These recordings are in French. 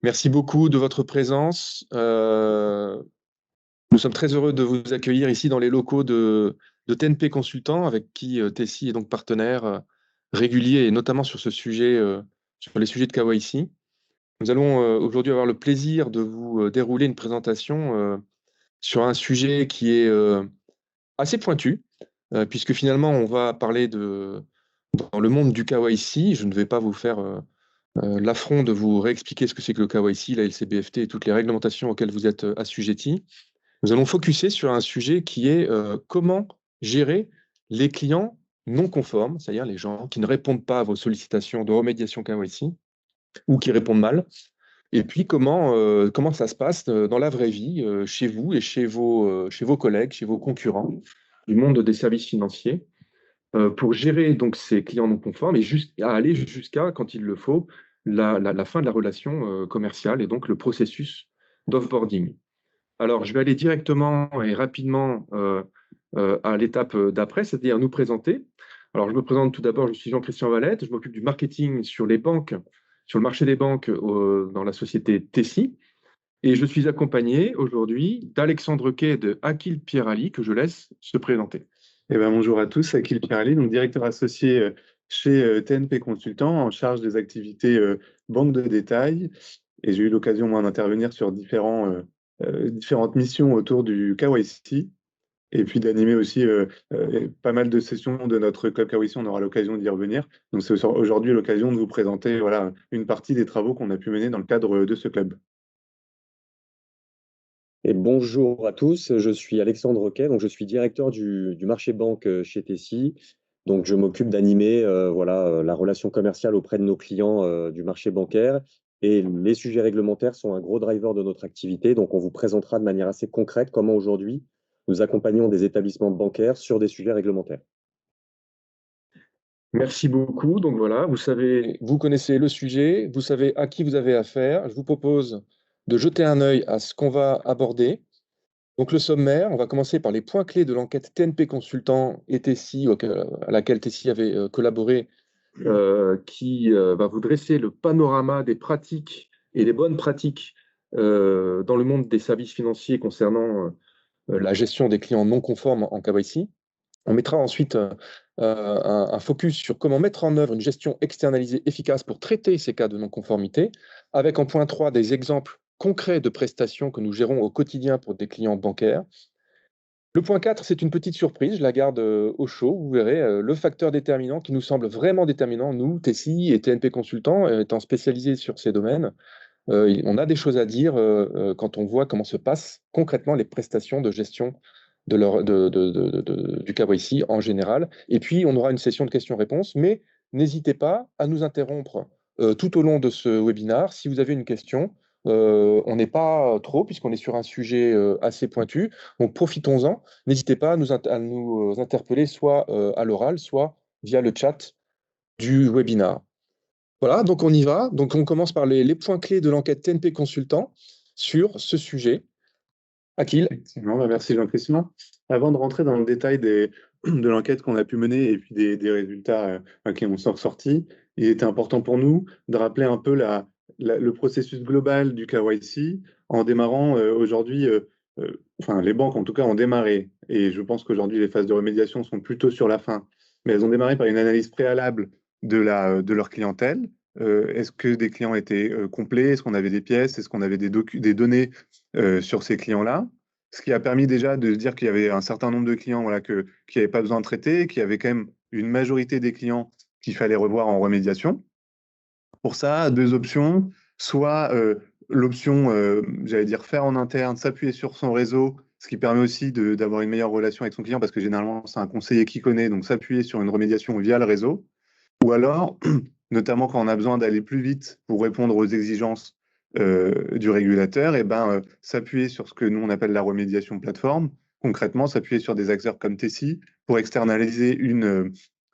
Merci beaucoup de votre présence. Nous sommes très heureux de vous accueillir ici dans les locaux de TNP Consultant, avec qui Tessie est donc partenaire régulier, et notamment sur ce sujet, sur les sujets de KYC. Nous allons aujourd'hui avoir le plaisir de vous dérouler une présentation sur un sujet qui est assez pointu, puisque finalement on va parler dans le monde du KYC. Je ne vais pas vous faire l'affront de vous réexpliquer ce que c'est que le KYC, la LCBFT et toutes les réglementations auxquelles vous êtes assujettis. Nous allons focuser sur un sujet qui est comment gérer les clients non conformes, c'est-à-dire les gens qui ne répondent pas à vos sollicitations de remédiation KYC ou qui répondent mal. Et puis comment ça se passe dans la vraie vie, chez vous et chez vos collègues, chez vos concurrents du monde des services financiers, pour gérer donc ces clients non conformes et à aller jusqu'à, quand il le faut, la fin de la relation commerciale et donc le processus d'offboarding. Alors, je vais aller directement et rapidement à l'étape d'après, c'est-à-dire nous présenter. Alors, je me présente tout d'abord, je suis Jean-Christian Valette, je m'occupe du marketing sur les banques, sur le marché des banques dans la société Tessie. Et je suis accompagné aujourd'hui d'Alexandre Quay et de Akil Pierali, que je laisse se présenter. Bonjour à tous, Akil Pirali, donc directeur associé chez TNP Consultant en charge des activités banque de détail. Et j'ai eu l'occasion, moi, d'intervenir sur différentes missions autour du KYC et puis d'animer aussi pas mal de sessions de notre club KYC. On aura l'occasion d'y revenir. Donc, c'est aujourd'hui l'occasion de vous présenter voilà, une partie des travaux qu'on a pu mener dans le cadre de ce club. Et bonjour à tous, je suis Alexandre Roquet, donc je suis directeur du marché banque chez Tessie. Donc je m'occupe d'animer la relation commerciale auprès de nos clients du marché bancaire. Et les sujets réglementaires sont un gros driver de notre activité. Donc on vous présentera de manière assez concrète comment aujourd'hui nous accompagnons des établissements bancaires sur des sujets réglementaires. Merci beaucoup. Donc voilà, vous savez, vous connaissez le sujet, vous savez à qui vous avez affaire. Je vous propose de jeter un œil à ce qu'on va aborder. Donc le sommaire, on va commencer par les points clés de l'enquête TNP Consultant et Tessie, à laquelle Tessie avait collaboré, qui va vous dresser le panorama des pratiques et des bonnes pratiques dans le monde des services financiers concernant la gestion des clients non conformes en KYC. On mettra ensuite un focus sur comment mettre en œuvre une gestion externalisée efficace pour traiter ces cas de non-conformité, avec en point 3 des exemples concrets de prestations que nous gérons au quotidien pour des clients bancaires. Le point 4, c'est une petite surprise, je la garde au chaud, vous verrez, le facteur déterminant qui nous semble vraiment déterminant, nous, Tessie et TNP Consultants, étant spécialisés sur ces domaines. On a des choses à dire quand on voit comment se passent concrètement les prestations de gestion du KYC en général. Et puis, on aura une session de questions-réponses, mais n'hésitez pas à nous interrompre tout au long de ce webinaire. Si vous avez une question, on n'est pas trop, puisqu'on est sur un sujet assez pointu, donc profitons-en. N'hésitez pas à nous interpeller soit à l'oral, soit via le chat du webinaire. Voilà, donc on y va. Donc on commence par les points clés de l'enquête TNP Consultant sur ce sujet. Akil. Effectivement, merci Jean-Christian. Avant de rentrer dans le détail de l'enquête qu'on a pu mener et puis des résultats qui en sont ressortis, il était important pour nous de rappeler un peu le processus global du KYC en démarrant aujourd'hui, enfin les banques en tout cas ont démarré, et je pense qu'aujourd'hui les phases de remédiation sont plutôt sur la fin, mais elles ont démarré par une analyse préalable de leur clientèle. Est-ce que des clients étaient complets? Est-ce qu'on avait des pièces? Est-ce qu'on avait des données sur ces clients-là, ce qui a permis déjà de se dire qu'il y avait un certain nombre de clients voilà, qui n'avaient pas besoin de traiter, qu'il y avait quand même une majorité des clients qu'il fallait revoir en remédiation. Pour ça, deux options, soit l'option, j'allais dire, faire en interne, s'appuyer sur son réseau, ce qui permet aussi d'avoir une meilleure relation avec son client, parce que généralement, c'est un conseiller qui connaît, donc s'appuyer sur une remédiation via le réseau. Ou alors, notamment quand on a besoin d'aller plus vite pour répondre aux exigences du régulateur, et s'appuyer sur ce que nous on appelle la remédiation plateforme. Concrètement, s'appuyer sur des acteurs comme Tessie pour externaliser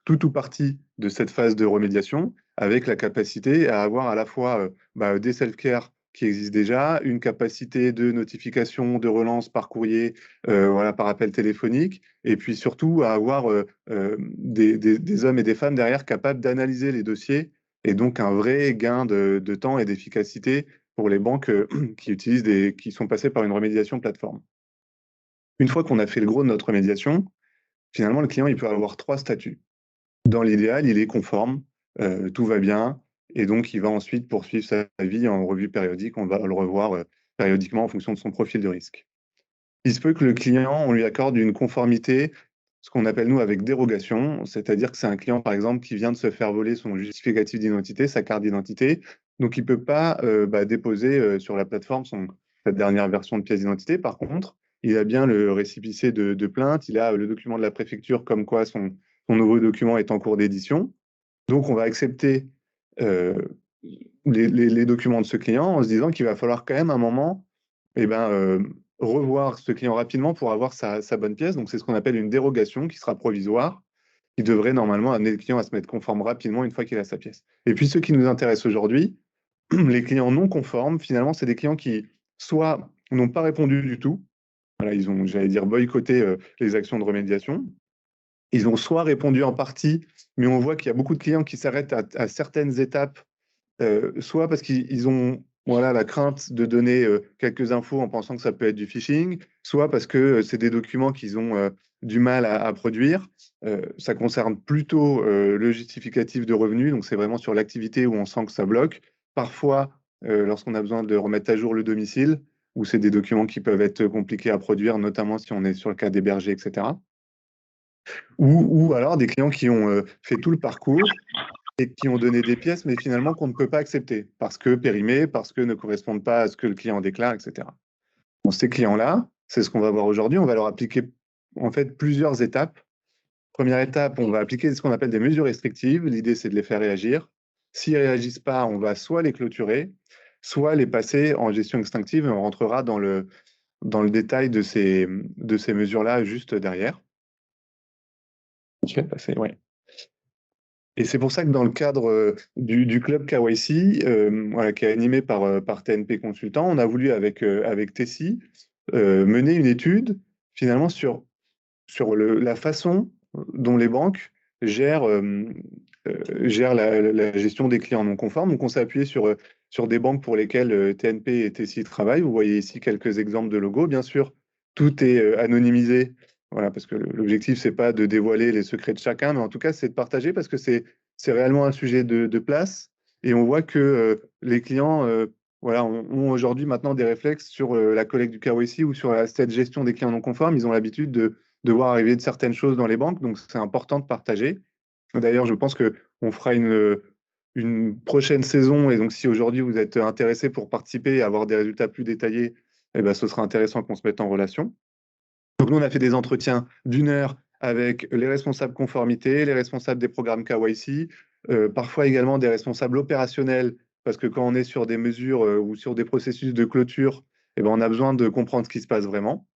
toute ou partie de cette phase de remédiation, avec la capacité à avoir à la fois des self-care qui existent déjà, une capacité de notification, de relance par courrier, voilà, par appel téléphonique, et puis surtout à avoir des hommes et des femmes derrière capables d'analyser les dossiers, et donc un vrai gain de temps et d'efficacité pour les banques qui sont passées par une remédiation plateforme. Une fois qu'on a fait le gros de notre remédiation, finalement, le client il peut avoir 3 statuts. Dans l'idéal, il est conforme, tout va bien, et donc il va ensuite poursuivre sa vie en revue périodique. On va le revoir périodiquement en fonction de son profil de risque. Il se peut que le client, on lui accorde une conformité, ce qu'on appelle nous avec dérogation, c'est-à-dire que c'est un client, par exemple, qui vient de se faire voler son justificatif d'identité, sa carte d'identité, donc il ne peut pas déposer sur la plateforme sa dernière version de pièce d'identité. Par contre, il a bien le récépissé de plainte, il a le document de la préfecture comme quoi son nouveau document est en cours d'édition. Donc, on va accepter les documents de ce client en se disant qu'il va falloir quand même un moment revoir ce client rapidement pour avoir sa bonne pièce. Donc, c'est ce qu'on appelle une dérogation qui sera provisoire, qui devrait normalement amener le client à se mettre conforme rapidement une fois qu'il a sa pièce. Et puis, ceux qui nous intéressent aujourd'hui, les clients non conformes, finalement, c'est des clients qui soit n'ont pas répondu du tout, voilà, ils ont, j'allais dire, boycotté les actions de remédiation. Ils ont soit répondu en partie, mais on voit qu'il y a beaucoup de clients qui s'arrêtent à certaines étapes, soit parce qu'ils ont la crainte de donner quelques infos en pensant que ça peut être du phishing, soit parce que c'est des documents qu'ils ont du mal à produire. Ça concerne plutôt le justificatif de revenus, donc c'est vraiment sur l'activité où on sent que ça bloque. Parfois, lorsqu'on a besoin de remettre à jour le domicile, où c'est des documents qui peuvent être compliqués à produire, notamment si on est sur le cas d'héberger, etc. Ou alors des clients qui ont fait tout le parcours et qui ont donné des pièces, mais finalement qu'on ne peut pas accepter parce que périmées, parce que ne correspondent pas à ce que le client déclare, etc. Bon, ces clients-là, c'est ce qu'on va voir aujourd'hui. On va leur appliquer en fait plusieurs étapes. Première étape, on va appliquer ce qu'on appelle des mesures restrictives. L'idée, c'est de les faire réagir. S'ils ne réagissent pas, on va soit les clôturer, soit les passer en gestion extinctive, et on rentrera dans le détail de ces mesures-là juste derrière. Je vais passer, ouais. Et c'est pour ça que dans le cadre du club KYC, qui est animé par TNP Consultant, on a voulu avec Tessie mener une étude finalement sur la façon dont les banques gèrent la gestion des clients non conformes. Donc on s'est appuyé sur des banques pour lesquelles TNP et Tessie travaillent. Vous voyez ici quelques exemples de logos. Bien sûr, tout est anonymisé. Voilà, parce que l'objectif, c'est pas de dévoiler les secrets de chacun, mais en tout cas, c'est de partager parce que c'est réellement un sujet de place. Et on voit que les clients ont aujourd'hui maintenant des réflexes sur la collecte du KYC ou sur cette gestion des clients non conformes. Ils ont l'habitude de voir arriver de certaines choses dans les banques, donc c'est important de partager. D'ailleurs, je pense qu'on fera une prochaine saison, et donc si aujourd'hui vous êtes intéressé pour participer et avoir des résultats plus détaillés, eh ben, ce sera intéressant qu'on se mette en relation. Donc nous, on a fait des entretiens d'1 heure avec les responsables conformité, les responsables des programmes KYC, parfois également des responsables opérationnels, parce que quand on est sur des mesures ou sur des processus de clôture, eh ben, on a besoin de comprendre ce qui se passe vraiment.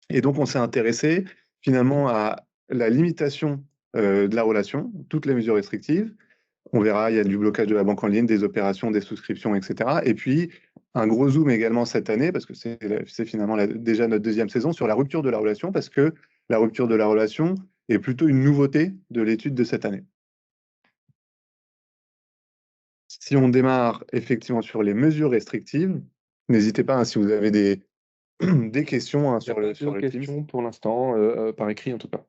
Et donc, on s'est intéressé finalement à la limitation de la relation, toutes les mesures restrictives. On verra, il y a du blocage de la banque en ligne, des opérations, des souscriptions, etc. Et puis, un gros zoom également cette année, parce que c'est finalement déjà notre deuxième saison, sur la rupture de la relation, parce que la rupture de la relation est plutôt une nouveauté de l'étude de cette année. Si on démarre effectivement sur les mesures restrictives, n'hésitez pas, si vous avez des questions sur le Teams. Questions pour l'instant, par écrit en tout cas.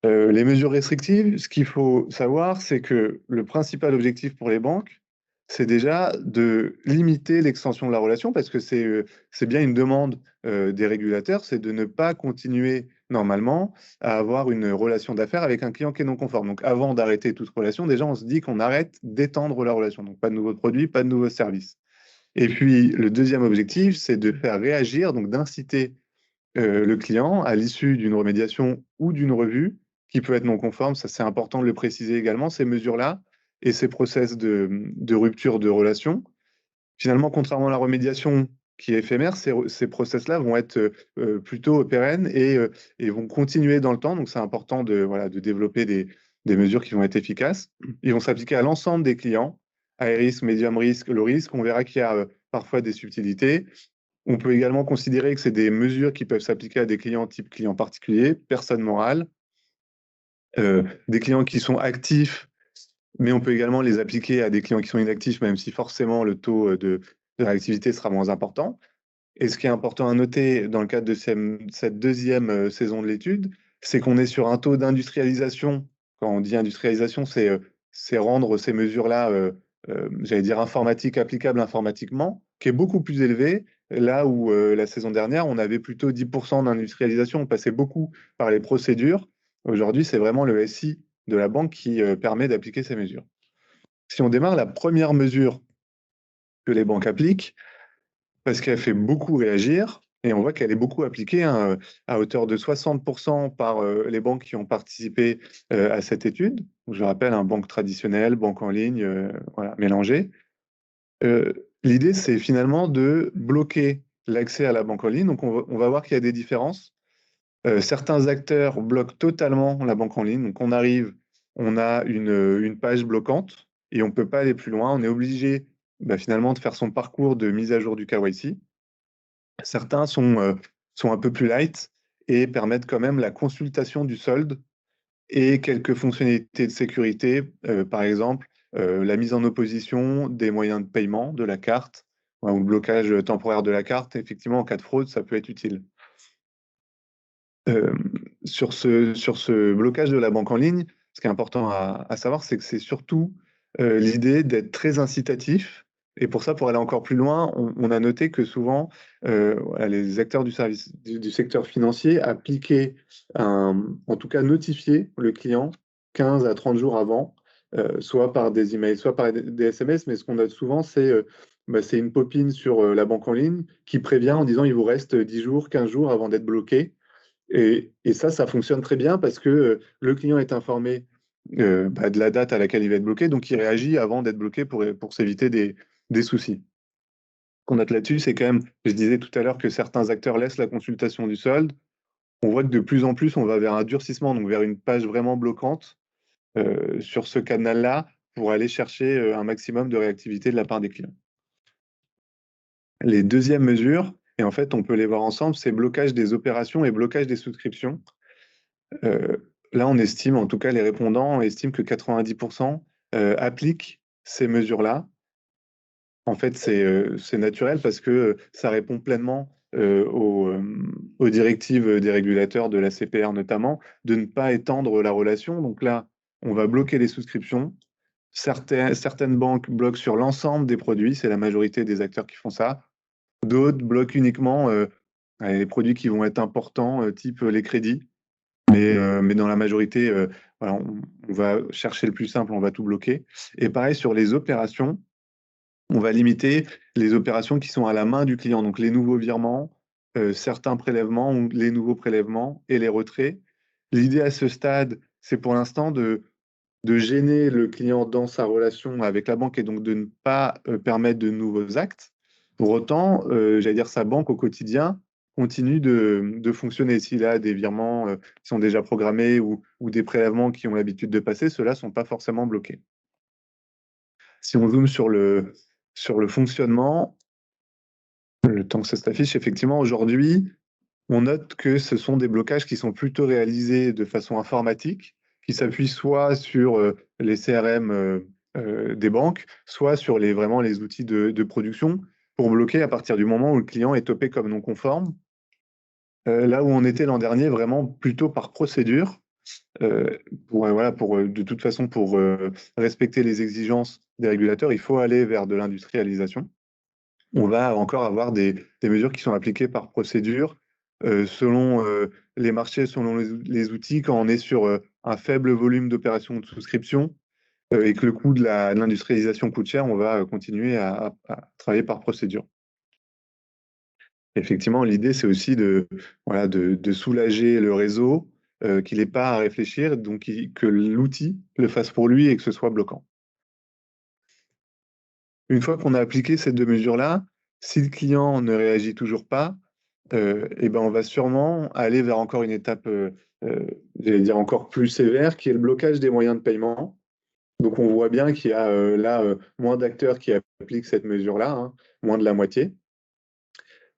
Les mesures restrictives, ce qu'il faut savoir, c'est que le principal objectif pour les banques, c'est déjà de limiter l'extension de la relation, parce que c'est bien une demande des régulateurs, c'est de ne pas continuer normalement à avoir une relation d'affaires avec un client qui est non conforme. Donc avant d'arrêter toute relation, déjà on se dit qu'on arrête d'étendre la relation. Donc pas de nouveaux produits, pas de nouveaux services. Et puis le deuxième objectif, c'est de faire réagir, donc d'inciter le client à l'issue d'une remédiation ou d'une revue qui peut être non conforme. Ça, c'est important de le préciser également, ces mesures-là et ces process de rupture de relation. Finalement, contrairement à la remédiation qui est éphémère, ces process-là vont être plutôt pérennes et vont continuer dans le temps. Donc, c'est important de développer des mesures qui vont être efficaces. Ils vont s'appliquer à l'ensemble des clients, high risk, medium risk, low risk. On verra qu'il y a parfois des subtilités. On peut également considérer que c'est des mesures qui peuvent s'appliquer à des clients type client particulier, personne morale, des clients qui sont actifs, mais on peut également les appliquer à des clients qui sont inactifs, même si forcément le taux de réactivité sera moins important. Et ce qui est important à noter dans le cadre de cette deuxième saison de l'étude, c'est qu'on est sur un taux d'industrialisation. Quand on dit industrialisation, c'est rendre ces mesures-là, j'allais dire informatiques, applicables informatiquement, qui est beaucoup plus élevé. Là où la saison dernière, on avait plutôt 10% d'industrialisation, on passait beaucoup par les procédures. Aujourd'hui, c'est vraiment le SI de la banque qui permet d'appliquer ces mesures. Si on démarre la première mesure que les banques appliquent, parce qu'elle fait beaucoup réagir, et on voit qu'elle est beaucoup appliquée, hein, à hauteur de 60% par les banques qui ont participé à cette étude. Donc, je rappelle, un banque traditionnelle, banque en ligne, voilà, mélangée. L'idée, c'est finalement de bloquer l'accès à la banque en ligne. Donc, on va voir qu'il y a des différences. Certains acteurs bloquent totalement la banque en ligne. Donc, on arrive, on a une page bloquante et on ne peut pas aller plus loin. On est obligé finalement de faire son parcours de mise à jour du KYC. Certains sont un peu plus light et permettent quand même la consultation du solde et quelques fonctionnalités de sécurité, par exemple la mise en opposition des moyens de paiement de la carte ou le blocage temporaire de la carte. Effectivement, en cas de fraude, ça peut être utile. Sur ce blocage de la banque en ligne, ce qui est important à savoir, c'est que c'est surtout l'idée d'être très incitatif. Et pour ça, pour aller encore plus loin, on a noté que souvent, voilà, les acteurs du secteur financier appliquaient, en tout cas notifiaient le client 15 à 30 jours avant, soit par des emails, soit par des SMS. Mais ce qu'on note souvent, c'est une popine sur la banque en ligne qui prévient en disant il vous reste 10 jours, 15 jours avant d'être bloqué. Et ça fonctionne très bien parce que le client est informé de la date à laquelle il va être bloqué, donc il réagit avant d'être bloqué pour s'éviter des soucis. Ce qu'on note là-dessus, c'est quand même, je disais tout à l'heure que certains acteurs laissent la consultation du solde. On voit que de plus en plus, on va vers un durcissement, donc vers une page vraiment bloquante sur ce canal-là pour aller chercher un maximum de réactivité de la part des clients. Les deuxièmes mesures, et en fait, on peut les voir ensemble, c'est blocage des opérations et blocage des souscriptions. Là, on estime, en tout cas les répondants estiment que 90% appliquent ces mesures-là. En fait, c'est naturel parce que ça répond pleinement aux directives des régulateurs de la CPR notamment, de ne pas étendre la relation. Donc là, on va bloquer les souscriptions. Certaines banques bloquent sur l'ensemble des produits, c'est la majorité des acteurs qui font ça. D'autres bloquent uniquement les produits qui vont être importants, type les crédits. Mais dans la majorité, voilà, on va chercher le plus simple, on va tout bloquer. Et pareil, sur les opérations, on va limiter les opérations qui sont à la main du client, donc les nouveaux virements, certains prélèvements, ou les nouveaux prélèvements et les retraits. L'idée à ce stade, c'est pour l'instant de gêner le client dans sa relation avec la banque et donc de ne pas permettre de nouveaux actes. Pour autant, j'allais dire, sa banque au quotidien continue de fonctionner. S'il a des virements qui sont déjà programmés ou des prélèvements qui ont l'habitude de passer, ceux-là ne sont pas forcément bloqués. Si on zoome sur le fonctionnement, le temps que ça s'affiche, effectivement, aujourd'hui, on note que ce sont des blocages qui sont plutôt réalisés de façon informatique, qui s'appuient soit sur les CRM des banques, soit sur vraiment les outils de production, pour bloquer à partir du moment où le client est topé comme non conforme. Là où on était l'an dernier, vraiment plutôt par procédure, de toute façon, pour respecter les exigences des régulateurs, il faut aller vers de l'industrialisation. On va encore avoir des mesures qui sont appliquées par procédure, selon les marchés, selon les outils. Quand on est sur un faible volume d'opérations de souscription et que le coût de l'industrialisation coûte cher, on va continuer à travailler par procédure. Effectivement, l'idée, c'est aussi de soulager le réseau, qu'il n'ait pas à réfléchir, donc que l'outil le fasse pour lui et que ce soit bloquant. Une fois qu'on a appliqué ces deux mesures-là, si le client ne réagit toujours pas, on va sûrement aller vers encore une étape, j'allais dire encore plus sévère, qui est le blocage des moyens de paiement. Donc on voit bien qu'il y a moins d'acteurs qui appliquent cette mesure-là, hein, moins de la moitié.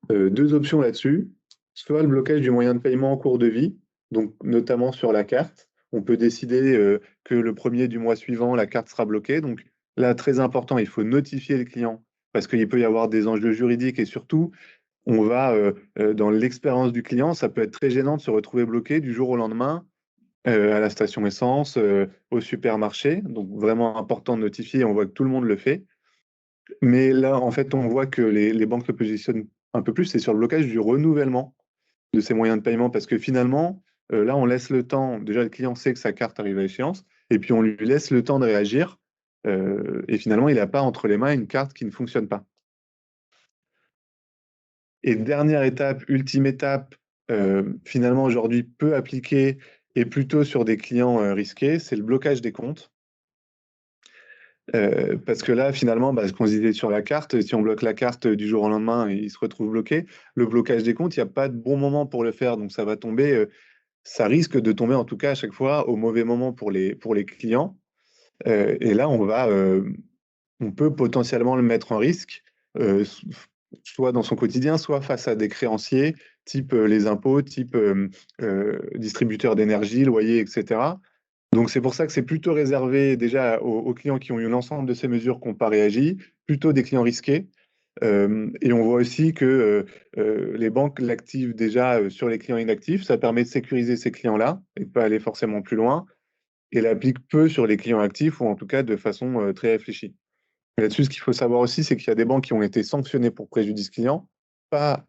Deux options là-dessus, soit le blocage du moyen de paiement en cours de vie, donc notamment sur la carte. On peut décider que le premier du mois suivant, la carte sera bloquée. Donc là, très important, il faut notifier le client parce qu'il peut y avoir des enjeux juridiques et surtout, on va dans l'expérience du client, ça peut être très gênant de se retrouver bloqué du jour au lendemain à la station essence, au supermarché. Donc vraiment important de notifier, on voit que tout le monde le fait. Mais là, en fait, on voit que les banques se positionnent un peu plus, c'est sur le blocage du renouvellement de ces moyens de paiement, parce que finalement, là, on laisse le temps, déjà le client sait que sa carte arrive à échéance, et puis on lui laisse le temps de réagir, et finalement, il n'a pas entre les mains une carte qui ne fonctionne pas. Et dernière étape, ultime étape, finalement aujourd'hui peu appliquée et plutôt sur des clients risqués, c'est le blocage des comptes. Parce que là, finalement, ce qu'on se disait sur la carte, si on bloque la carte du jour au lendemain, il se retrouve bloqué. Le blocage des comptes, il n'y a pas de bon moment pour le faire, donc ça va tomber, ça risque de tomber en tout cas à chaque fois au mauvais moment pour les clients. Et là, on peut potentiellement le mettre en risque, soit dans son quotidien, soit face à des créanciers, type les impôts, type distributeurs d'énergie, loyer, etc. Donc c'est pour ça que c'est plutôt réservé déjà aux clients qui ont eu l'ensemble de ces mesures qui n'ont pas réagi, plutôt des clients risqués. Et on voit aussi que les banques l'activent déjà sur les clients inactifs. Ça permet de sécuriser ces clients-là et de pas aller forcément plus loin. Et l'applique peu sur les clients actifs ou en tout cas de façon très réfléchie. Là-dessus, ce qu'il faut savoir aussi, c'est qu'il y a des banques qui ont été sanctionnées pour préjudice client, pas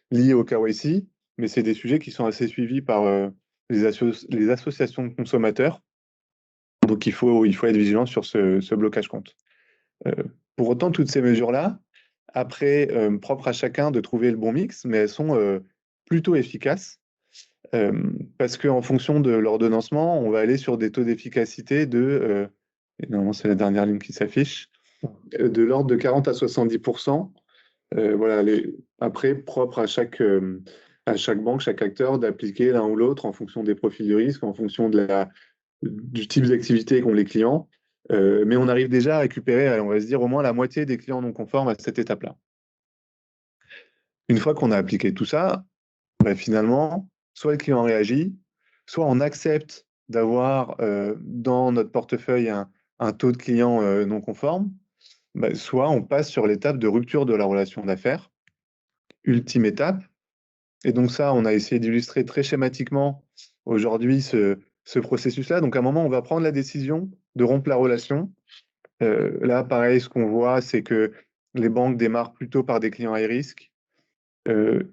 liées au KYC, mais c'est des sujets qui sont assez suivis par les associations de consommateurs. Donc il faut être vigilant sur ce blocage compte. Euh, pour autant, toutes ces mesures-là, après, propres à chacun de trouver le bon mix, mais elles sont plutôt efficaces. Parce qu'en fonction de l'ordonnancement, on va aller sur des taux d'efficacité et normalement c'est la dernière ligne qui s'affiche, de l'ordre de 40 à 70%. Voilà, après, propre à chaque banque, chaque acteur, d'appliquer l'un ou l'autre en fonction des profils de risque, en fonction du type d'activité qu'ont les clients. Mais on arrive déjà à récupérer, on va se dire, au moins la moitié des clients non conformes à cette étape-là. Une fois qu'on a appliqué tout ça, finalement, soit le client réagit, soit on accepte d'avoir dans notre portefeuille un taux de clients non conforme, soit on passe sur l'étape de rupture de la relation d'affaires, ultime étape. Et donc ça, on a essayé d'illustrer très schématiquement aujourd'hui ce processus-là. Donc à un moment, on va prendre la décision de rompre la relation. Là, pareil, ce qu'on voit, c'est que les banques démarrent plutôt par des clients high risk,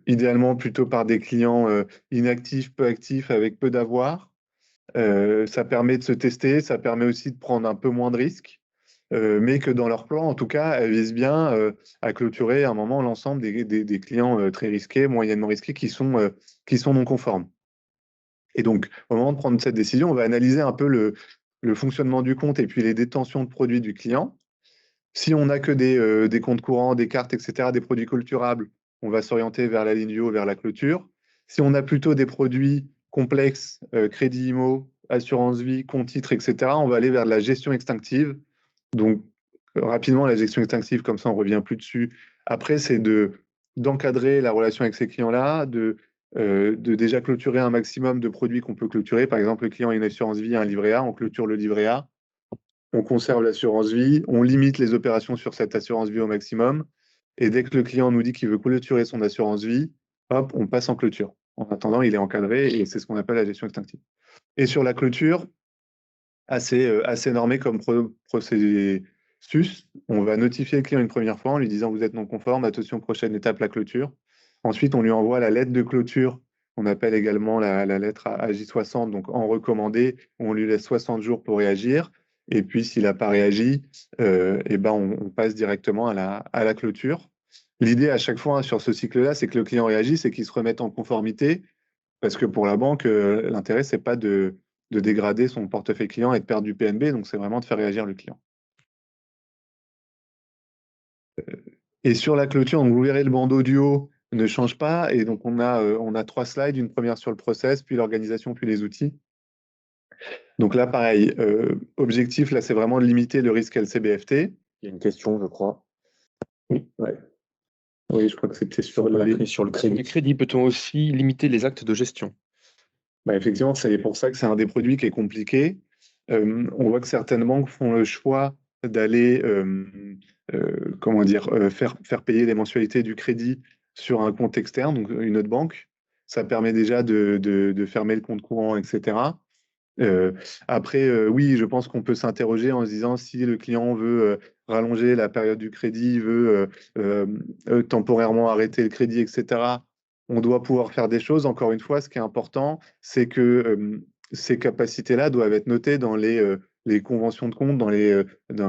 idéalement plutôt par des clients inactifs, peu actifs, avec peu d'avoir. Ça permet de se tester, ça permet aussi de prendre un peu moins de risques, mais que dans leur plan, en tout cas, elles visent bien à clôturer à un moment l'ensemble des clients très risqués, moyennement risqués, qui sont non conformes. Et donc, au moment de prendre cette décision, on va analyser un peu le fonctionnement du compte et puis les détentions de produits du client. Si on n'a que des comptes courants, des cartes, etc., des produits clôturables, on va s'orienter vers la ligne du haut, vers la clôture. Si on a plutôt des produits complexes, crédit IMO, assurance vie, compte titre, etc., on va aller vers de la gestion extinctive. Donc, rapidement, la gestion extinctive, comme ça, on ne revient plus dessus. Après, c'est d'encadrer la relation avec ces clients-là, de déjà clôturer un maximum de produits qu'on peut clôturer. Par exemple, le client a une assurance vie, un livret A, on clôture le livret A, on conserve l'assurance vie, on limite les opérations sur cette assurance vie au maximum. Et dès que le client nous dit qu'il veut clôturer son assurance vie, hop, on passe en clôture. En attendant, il est encadré et c'est ce qu'on appelle la gestion extinctive. Et sur la clôture, assez normé comme processus. On va notifier le client une première fois en lui disant vous êtes non conforme, attention, prochaine étape, la clôture. Ensuite, on lui envoie la lettre de clôture, on appelle également la lettre AJ60, donc en recommandé, on lui laisse 60 jours pour réagir. Et puis, s'il n'a pas réagi, on passe directement à la clôture. L'idée à chaque fois sur ce cycle-là, c'est que le client réagisse et qu'il se remette en conformité, parce que pour la banque, l'intérêt, c'est pas de dégrader son portefeuille client et de perdre du PNB, donc c'est vraiment de faire réagir le client. Et sur la clôture, donc vous verrez le bandeau du haut ne change pas, et donc on a 3 slides, une première sur le process, puis l'organisation, puis les outils. Donc là, pareil, objectif, là, c'est vraiment de limiter le risque LCBFT. Il y a une question, je crois. Oui, ouais. Oui, je crois que c'était sur sur le crédit. Les crédits, peut-on aussi limiter les actes de gestion? Effectivement, c'est pour ça que c'est un des produits qui est compliqué. On voit que certaines banques font le choix d'aller comment dire, faire payer les mensualités du crédit sur un compte externe, donc une autre banque. Ça permet déjà de fermer le compte courant, etc. Euh, Après, oui, je pense qu'on peut s'interroger en se disant si le client veut rallonger la période du crédit, veut temporairement arrêter le crédit, etc. On doit pouvoir faire des choses. Encore une fois, ce qui est important, c'est que ces capacités-là doivent être notées dans les conventions de compte, dans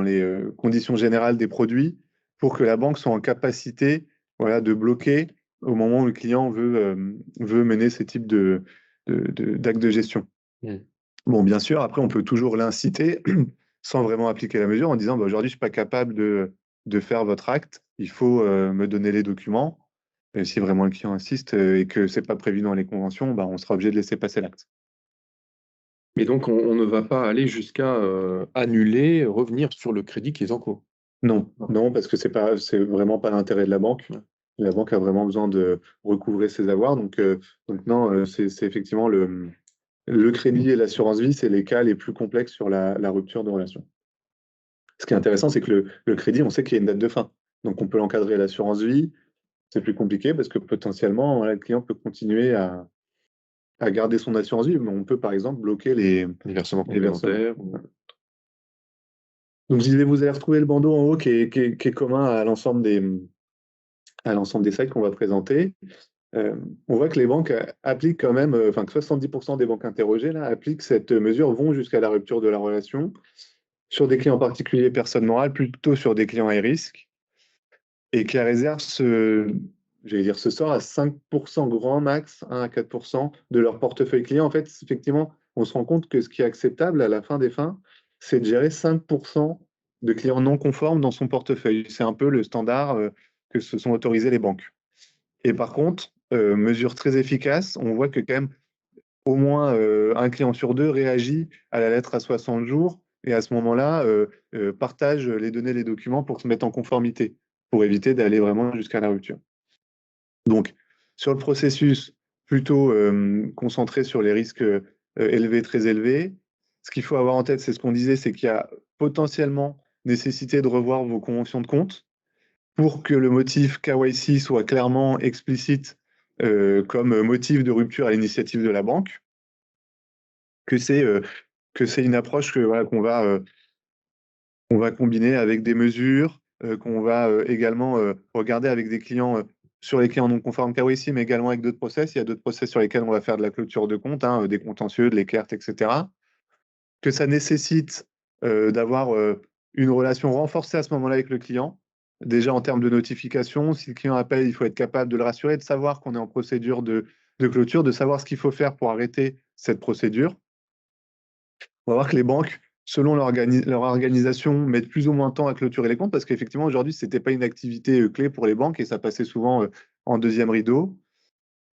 les conditions générales des produits, pour que la banque soit en capacité, voilà, de bloquer au moment où le client veut mener ces types d'actes de gestion. Mm. Bon, bien sûr, après, on peut toujours l'inciter sans vraiment appliquer la mesure en disant bah, aujourd'hui, je ne suis pas capable de faire votre acte, il faut me donner les documents. Et si vraiment le client insiste et que ce n'est pas prévu dans les conventions, bah, on sera obligé de laisser passer l'acte. Mais donc, on ne va pas aller jusqu'à annuler, revenir sur le crédit qui est en cours. Non, non, parce que c'est vraiment pas l'intérêt de la banque. Ouais. La banque a vraiment besoin de recouvrer ses avoirs. Donc non, c'est effectivement le crédit et l'assurance vie, c'est les cas les plus complexes sur la rupture de relation. Ce qui est intéressant, c'est que le crédit, on sait qu'il y a une date de fin. Donc, on peut l'encadrer. L'assurance vie, c'est plus compliqué parce que potentiellement, voilà, le client peut continuer à garder son assurance vie, mais on peut, par exemple, bloquer Les versements les versements. complémentaires. Donc, je disais, vous allez retrouver le bandeau en haut qui est commun à l'ensemble des sites qu'on va présenter. On voit que les banques appliquent quand même, enfin, que 70% des banques interrogées là, appliquent cette mesure, vont jusqu'à la rupture de la relation sur des clients particuliers, personnes morales, plutôt sur des clients à risque. Et qui réserve ce sort à 5% grand max, 1 à 4% de leur portefeuille client. En fait, effectivement, on se rend compte que ce qui est acceptable à la fin des fins, c'est de gérer 5% de clients non conformes dans son portefeuille. C'est un peu le standard que se sont autorisés les banques. Et par contre, mesure très efficace, on voit que quand même au moins un client sur deux réagit à la lettre à 60 jours et à ce moment-là partage les données, les documents pour se mettre en conformité, pour éviter d'aller vraiment jusqu'à la rupture. Donc, sur le processus, plutôt concentré sur les risques élevés, très élevés. Ce qu'il faut avoir en tête, c'est ce qu'on disait, c'est qu'il y a potentiellement nécessité de revoir vos conventions de compte pour que le motif KYC soit clairement explicite comme motif de rupture à l'initiative de la banque, que c'est une approche voilà, qu'on va combiner avec des mesures, qu'on va également regarder avec des clients, sur les clients non conformes KYC, mais également avec d'autres process. Il y a d'autres process sur lesquels on va faire de la clôture de compte, hein, des contentieux, de l'équerre, etc. Que ça nécessite d'avoir une relation renforcée à ce moment-là avec le client. Déjà en termes de notification, si le client appelle, il faut être capable de le rassurer, de savoir qu'on est en procédure de clôture, de savoir ce qu'il faut faire pour arrêter cette procédure. On va voir que les banques, selon leur organisation, mettent plus ou moins de temps à clôturer les comptes parce qu'effectivement, aujourd'hui, ce n'était pas une activité clé pour les banques et ça passait souvent en deuxième rideau.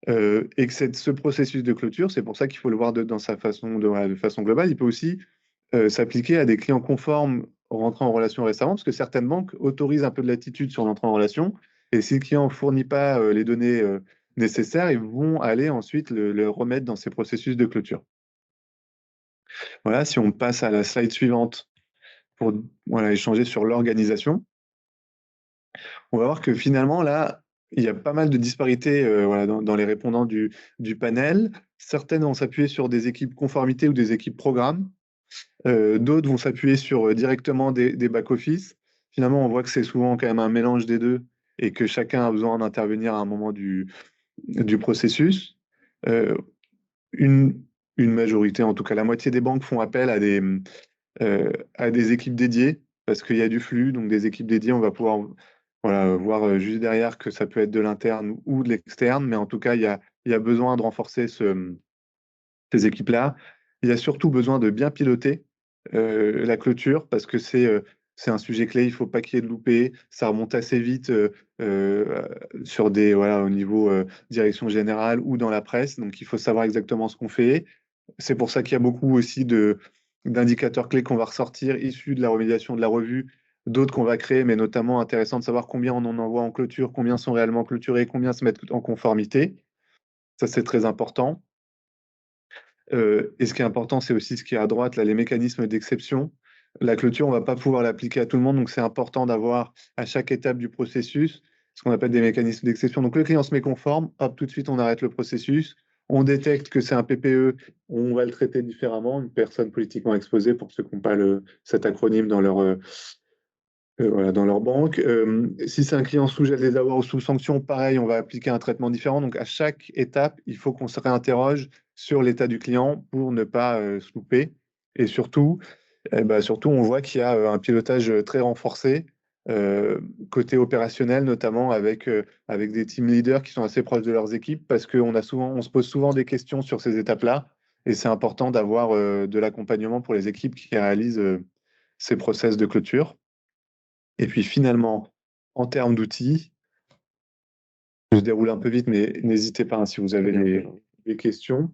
Et que ce processus de clôture, c'est pour ça qu'il faut le voir dans sa façon, de façon globale. Il peut aussi s'appliquer à des clients conformes rentrant en relation récemment parce que certaines banques autorisent un peu de latitude sur l'entrée en relation. Et si le client ne fournit pas les données nécessaires, ils vont aller ensuite le remettre dans ces processus de clôture. Voilà, si on passe à la slide suivante pour voilà, échanger sur l'organisation, on va voir que finalement, là, il y a pas mal de disparités voilà, dans les répondants du panel. Certaines vont s'appuyer sur des équipes conformité ou des équipes programme. D'autres vont s'appuyer sur directement des back-office. Finalement, on voit que c'est souvent quand même un mélange des deux et que chacun a besoin d'intervenir à un moment du processus. Euh, une, une majorité, en tout cas la moitié des banques font appel à des équipes dédiées parce qu'il y a du flux, donc des équipes dédiées, on va pouvoir voilà, voir juste derrière que ça peut être de l'interne ou de l'externe, mais en tout cas, il y a besoin de renforcer ces équipes-là. Il y a surtout besoin de bien piloter la clôture parce que c'est un sujet clé, il ne faut pas qu'il y ait de loupés, ça remonte assez vite sur voilà, au niveau direction générale ou dans la presse, donc il faut savoir exactement ce qu'on fait. C'est pour ça qu'il y a beaucoup aussi d'indicateurs clés qu'on va ressortir issus de la remédiation de la revue, d'autres qu'on va créer, mais notamment intéressant de savoir combien on en envoie en clôture, combien sont réellement clôturés, combien se mettent en conformité. Ça, c'est très important. Et ce qui est important, c'est aussi ce qui est à droite, là, les mécanismes d'exception. la clôture, on ne va pas pouvoir l'appliquer à tout le monde, donc c'est important d'avoir à chaque étape du processus ce qu'on appelle des mécanismes d'exception. Donc le client se met conforme, hop, tout de suite on arrête le processus, on détecte que c'est un PPE, on va le traiter différemment, une personne politiquement exposée pour ceux qui n'ont pas cet acronyme voilà, dans leur banque. Si c'est un client sous gel des avoirs ou sous sanction, pareil, on va appliquer un traitement différent. Donc à chaque étape, il faut qu'on se réinterroge sur l'état du client pour ne pas se louper. Et surtout, surtout, on voit qu'il y a un pilotage très renforcé, côté opérationnel, notamment avec des team leaders qui sont assez proches de leurs équipes, parce on se pose souvent des questions sur ces étapes-là, et c'est important d'avoir de l'accompagnement pour les équipes qui réalisent ces process de clôture. Et puis finalement, en termes d'outils, je déroule un peu vite, mais n'hésitez pas, hein, si vous avez des questions.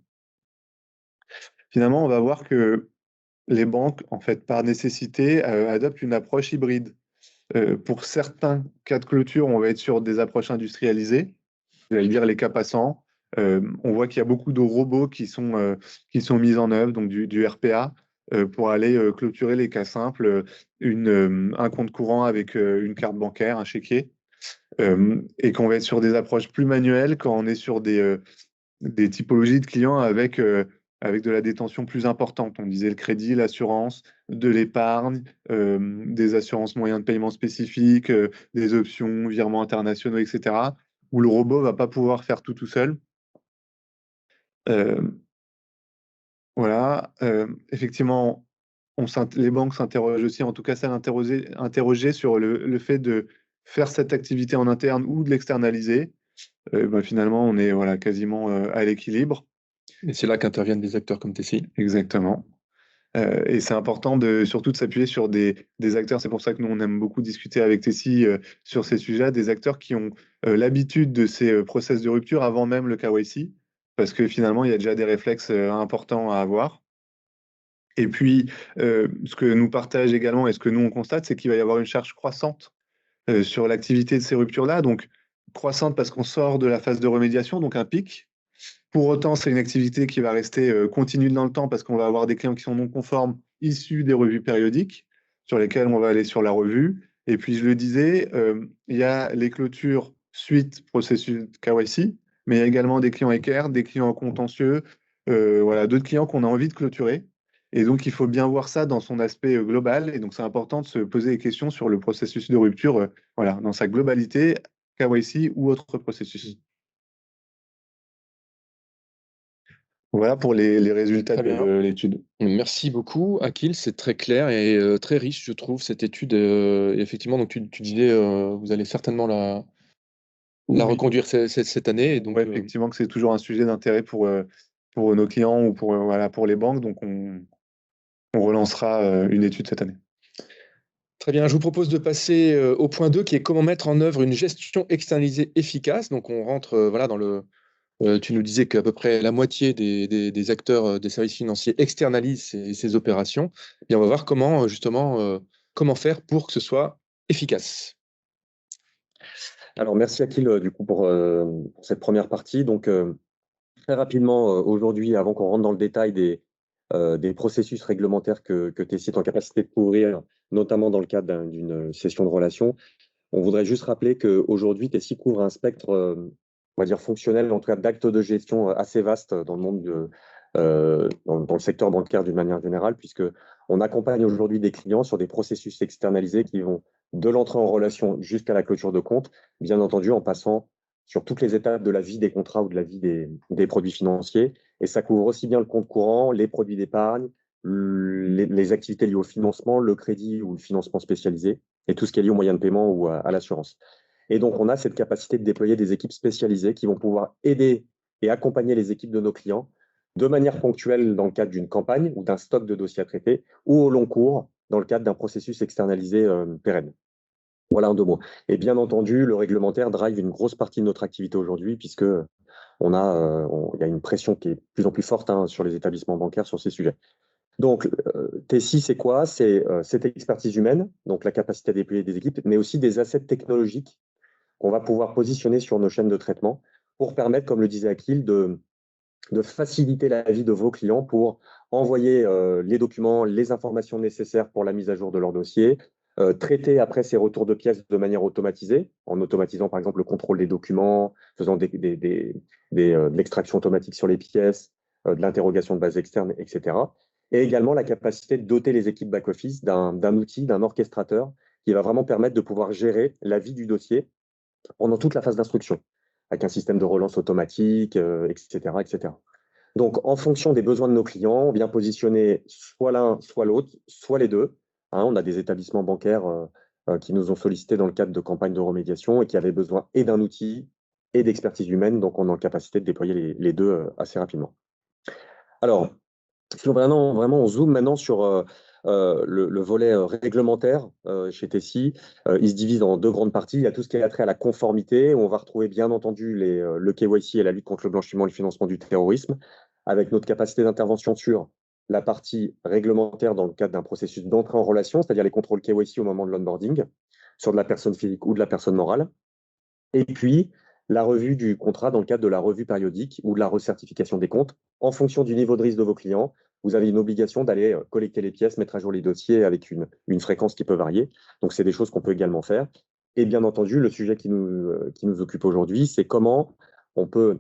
Finalement, on va voir que les banques, en fait, par nécessité, adoptent une approche hybride. Pour certains cas de clôture, on va être sur des approches industrialisées, j'allais dire les cas passants. On voit qu'il y a beaucoup de robots qui sont mis en œuvre, donc du RPA, pour aller clôturer les cas simples, un compte courant avec une carte bancaire, un chéquier, et qu'on va être sur des approches plus manuelles quand on est sur des typologies de clients avec de la détention plus importante. On disait le crédit, l'assurance, de l'épargne, des assurances moyens de paiement spécifiques, des options, virements internationaux, etc., où le robot ne va pas pouvoir faire tout seul. Euh, voilà. Effectivement, les banques s'interrogent aussi, en tout cas, ça interroger sur le fait de faire cette activité en interne ou de l'externaliser. Finalement, on est voilà, quasiment à l'équilibre. Et c'est là qu'interviennent des acteurs comme Tessie. Exactement. Et c'est important surtout de s'appuyer sur des acteurs. C'est pour ça que nous, on aime beaucoup discuter avec Tessie sur ces sujets, des acteurs qui ont l'habitude de ces process de rupture avant même le KYC, parce que finalement, il y a déjà des réflexes importants à avoir. Et puis, ce que nous partage également et ce que nous, on constate, c'est qu'il va y avoir une charge croissante sur l'activité de ces ruptures-là. Donc, croissante parce qu'on sort de la phase de remédiation, donc un pic. Pour autant, c'est une activité qui va rester continue dans le temps parce qu'on va avoir des clients qui sont non conformes issus des revues périodiques sur lesquelles on va aller sur la revue. Et puis, je le disais, il y a les clôtures suite processus KYC, mais il y a également des clients équerres, des clients contentieux, voilà, d'autres clients qu'on a envie de clôturer. Et donc, il faut bien voir ça dans son aspect global. Et donc, c'est important de se poser des questions sur le processus de rupture, voilà, dans sa globalité, KYC ou autre processus. Voilà pour les résultats de l'étude. Merci beaucoup, Akil. C'est très clair et très riche, je trouve, cette étude. Et effectivement, donc tu disais, vous allez certainement la reconduire cette année. Et donc, ouais, effectivement, que c'est toujours un sujet d'intérêt pour nos clients ou pour les banques. Donc, on relancera une étude cette année. Très bien, je vous propose de passer au point 2, qui est comment mettre en œuvre une gestion externalisée efficace. Donc, on rentre voilà, dans le... tu nous disais qu'à peu près la moitié des acteurs des services financiers externalisent ces opérations. Et on va voir comment, justement, comment faire pour que ce soit efficace. Alors, merci Akil du coup pour cette première partie. Donc, très rapidement, aujourd'hui, avant qu'on rentre dans le détail des processus réglementaires que Tessie est en capacité de couvrir, notamment dans le cadre d'une session de relation, on voudrait juste rappeler qu'aujourd'hui, Tessie couvre un spectre, on va dire fonctionnel, en tout cas d'actes de gestion assez vaste dans le monde dans le secteur bancaire d'une manière générale, puisque on accompagne aujourd'hui des clients sur des processus externalisés qui vont de l'entrée en relation jusqu'à la clôture de compte, bien entendu en passant sur toutes les étapes de la vie des contrats ou de la vie des produits financiers. Et ça couvre aussi bien le compte courant, les produits d'épargne, les activités liées au financement, le crédit ou le financement spécialisé, et tout ce qui est lié aux moyens de paiement ou à l'assurance. Et donc, on a cette capacité de déployer des équipes spécialisées qui vont pouvoir aider et accompagner les équipes de nos clients de manière ponctuelle dans le cadre d'une campagne ou d'un stock de dossiers à traiter, ou au long cours dans le cadre d'un processus externalisé pérenne. Voilà en 2 mots. Et bien entendu, le réglementaire drive une grosse partie de notre activité aujourd'hui, puisque il y a une pression qui est de plus en plus forte sur les établissements bancaires sur ces sujets. Donc, Tessie, c'est quoi? C'est cette expertise humaine, donc la capacité à déployer des équipes, mais aussi des assets technologiques qu'on va pouvoir positionner sur nos chaînes de traitement pour permettre, comme le disait Akil, de faciliter la vie de vos clients pour envoyer les documents, les informations nécessaires pour la mise à jour de leur dossier, traiter après ces retours de pièces de manière automatisée, en automatisant par exemple le contrôle des documents, faisant de l'extraction automatique sur les pièces, de l'interrogation de base externe, etc. Et également la capacité de doter les équipes back-office d'un outil, d'un orchestrateur qui va vraiment permettre de pouvoir gérer la vie du dossier pendant toute la phase d'instruction, avec un système de relance automatique, etc., etc. Donc, en fonction des besoins de nos clients, on vient positionner soit l'un, soit l'autre, soit les deux. Hein, on a des établissements bancaires qui nous ont sollicité dans le cadre de campagnes de remédiation et qui avaient besoin et d'un outil et d'expertise humaine. Donc, on est en capacité de déployer les deux assez rapidement. Alors, si vraiment on zoome maintenant sur le volet réglementaire chez Tessie, il se divise en deux grandes parties. Il y a tout ce qui est attrait à la conformité, où on va retrouver bien entendu le KYC et la lutte contre le blanchiment et le financement du terrorisme, avec notre capacité d'intervention sur la partie réglementaire dans le cadre d'un processus d'entrée en relation, c'est-à-dire les contrôles KYC au moment de l'onboarding, sur de la personne physique ou de la personne morale. Et puis, la revue du contrat dans le cadre de la revue périodique ou de la recertification des comptes. En fonction du niveau de risque de vos clients, vous avez une obligation d'aller collecter les pièces, mettre à jour les dossiers avec une fréquence qui peut varier. Donc, c'est des choses qu'on peut également faire. Et bien entendu, le sujet qui nous occupe aujourd'hui, c'est comment on peut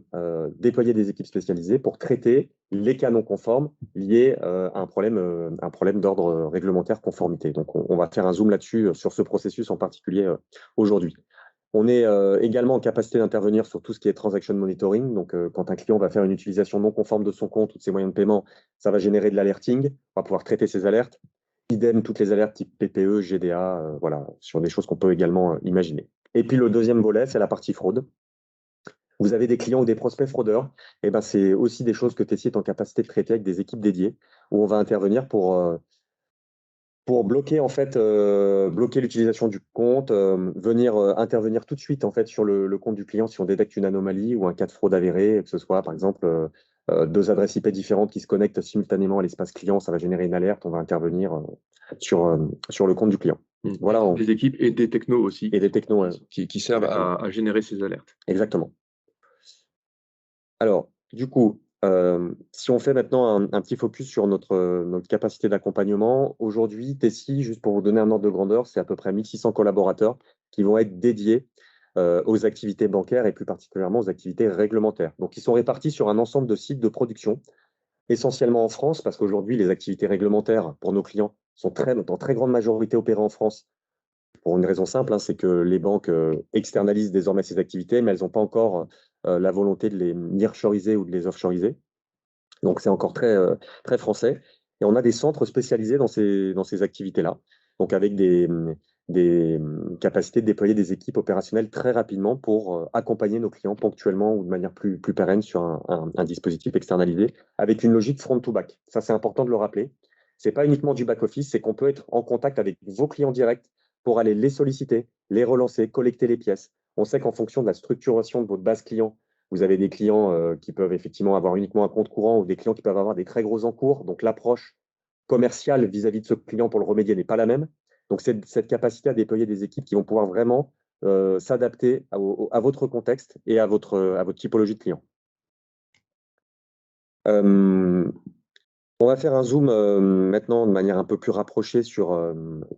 déployer des équipes spécialisées pour traiter les cas non conformes liés à un problème d'ordre réglementaire conformité. Donc, on va faire un zoom là-dessus, sur ce processus en particulier aujourd'hui. On est également en capacité d'intervenir sur tout ce qui est transaction monitoring. Donc, quand un client va faire une utilisation non conforme de son compte ou de ses moyens de paiement, ça va générer de l'alerting. On va pouvoir traiter ces alertes. Idem, toutes les alertes type PPE, GDA, voilà, sur des choses qu'on peut également imaginer. Et puis, le deuxième volet, c'est la partie fraude. Vous avez des clients ou des prospects fraudeurs. Et ben, c'est aussi des choses que Tessie est en capacité de traiter avec des équipes dédiées, où on va intervenir pour bloquer en fait bloquer l'utilisation du compte, venir intervenir tout de suite en fait sur le compte du client si on détecte une anomalie ou un cas de fraude avéré, que ce soit par exemple deux adresses IP différentes qui se connectent simultanément à l'espace client, ça va générer une alerte, on va intervenir sur le compte du client. Voilà, des équipes et des technos aussi. Et des technos, qui servent à générer ces alertes. Exactement. Alors, du coup, si on fait maintenant un petit focus sur notre capacité d'accompagnement, aujourd'hui, Tessie, juste pour vous donner un ordre de grandeur, c'est à peu près 1600 collaborateurs qui vont être dédiés aux activités bancaires et plus particulièrement aux activités réglementaires. Donc, ils sont répartis sur un ensemble de sites de production, essentiellement en France, parce qu'aujourd'hui, les activités réglementaires pour nos clients sont dans très grande majorité opérées en France, pour une raison simple, hein, c'est que les banques externalisent désormais ces activités, mais elles n'ont pas encore la volonté de les nearshoriser ou de les offshoriser. Donc, c'est encore très, très français. Et on a des centres spécialisés dans ces activités-là, donc avec des capacités de déployer des équipes opérationnelles très rapidement pour accompagner nos clients ponctuellement ou de manière plus pérenne sur un dispositif externalisé, avec une logique front-to-back. Ça, c'est important de le rappeler. Ce n'est pas uniquement du back-office, c'est qu'on peut être en contact avec vos clients directs pour aller les solliciter, les relancer, collecter les pièces. On sait qu'en fonction de la structuration de votre base client, vous avez des clients qui peuvent effectivement avoir uniquement un compte courant ou des clients qui peuvent avoir des très gros encours. Donc, l'approche commerciale vis-à-vis de ce client pour le remédier n'est pas la même. Donc, cette capacité à déployer des équipes qui vont pouvoir vraiment s'adapter à votre contexte et à votre typologie de client. On va faire un zoom maintenant de manière un peu plus rapprochée sur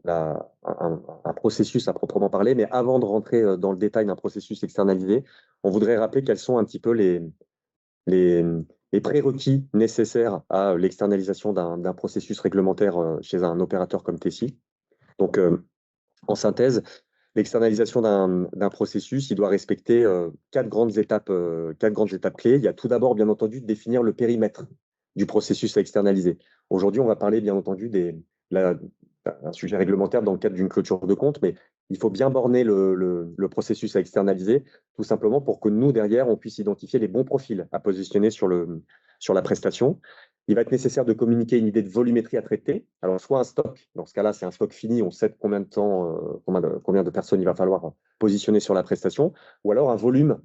un processus à proprement parler. Mais avant de rentrer dans le détail d'un processus externalisé, on voudrait rappeler quels sont un petit peu les prérequis nécessaires à l'externalisation d'un processus réglementaire chez un opérateur comme Tessie. Donc, en synthèse, l'externalisation d'un processus, il doit respecter quatre grandes étapes clés. Il y a tout d'abord, bien entendu, de définir le périmètre du processus à externaliser. Aujourd'hui, on va parler, bien entendu, d'un sujet réglementaire dans le cadre d'une clôture de compte, mais il faut bien borner le processus à externaliser, tout simplement pour que nous, derrière, on puisse identifier les bons profils à positionner sur la prestation. Il va être nécessaire de communiquer une idée de volumétrie à traiter. Alors, soit un stock, dans ce cas-là, c'est un stock fini, on sait combien de temps, combien de personnes il va falloir positionner sur la prestation, ou alors un volume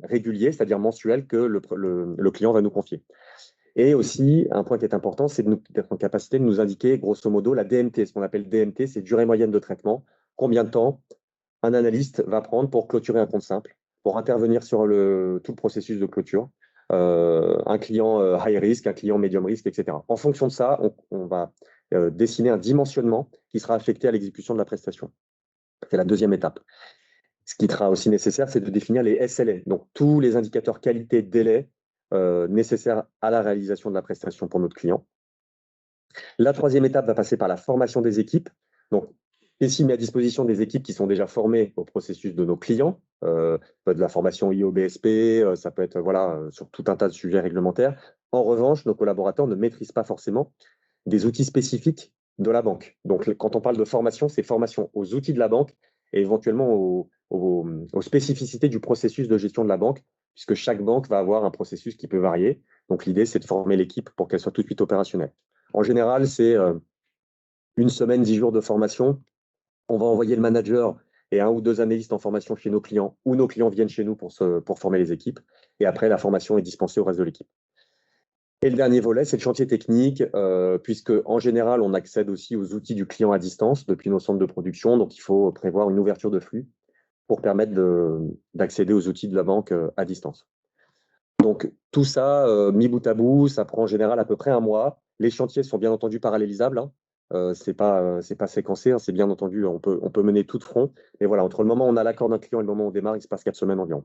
régulier, c'est-à-dire mensuel, que le client va nous confier. Et aussi, un point qui est important, c'est d'être en capacité de nous indiquer, grosso modo, la DMT. Ce qu'on appelle DMT, c'est durée moyenne de traitement. Combien de temps un analyste va prendre pour clôturer un compte simple, pour intervenir sur tout le processus de clôture. un client high risk, un client medium risk, etc. En fonction de ça, on va dessiner un dimensionnement qui sera affecté à l'exécution de la prestation. C'est la deuxième étape. Ce qui sera aussi nécessaire, c'est de définir les SLA, donc tous les indicateurs qualité, délai nécessaires à la réalisation de la prestation pour notre client. La troisième étape va passer par la formation des équipes. Donc, Tessie met à disposition des équipes qui sont déjà formées au processus de nos clients, de la formation IOBSP, ça peut être sur tout un tas de sujets réglementaires. En revanche, nos collaborateurs ne maîtrisent pas forcément des outils spécifiques de la banque. Donc, quand on parle de formation, c'est formation aux outils de la banque et éventuellement aux spécificités du processus de gestion de la banque, puisque chaque banque va avoir un processus qui peut varier. Donc, l'idée, c'est de former l'équipe pour qu'elle soit tout de suite opérationnelle. En général, c'est une semaine, 10 jours de formation. On va envoyer le manager et 1 ou 2 analystes en formation chez nos clients, ou nos clients viennent chez nous pour former les équipes. Et après, la formation est dispensée au reste de l'équipe. Et le dernier volet, c'est le chantier technique, puisque en général, on accède aussi aux outils du client à distance depuis nos centres de production. Donc, il faut prévoir une ouverture de flux pour permettre d'accéder aux outils de la banque à distance. Donc, tout ça, mis bout à bout, ça prend en général à peu près 1 mois. Les chantiers sont bien entendu parallélisables. C'est pas séquencé, c'est bien entendu, on peut mener tout de front. Et voilà, entre le moment où on a l'accord d'un client et le moment où on démarre, il se passe 4 semaines environ.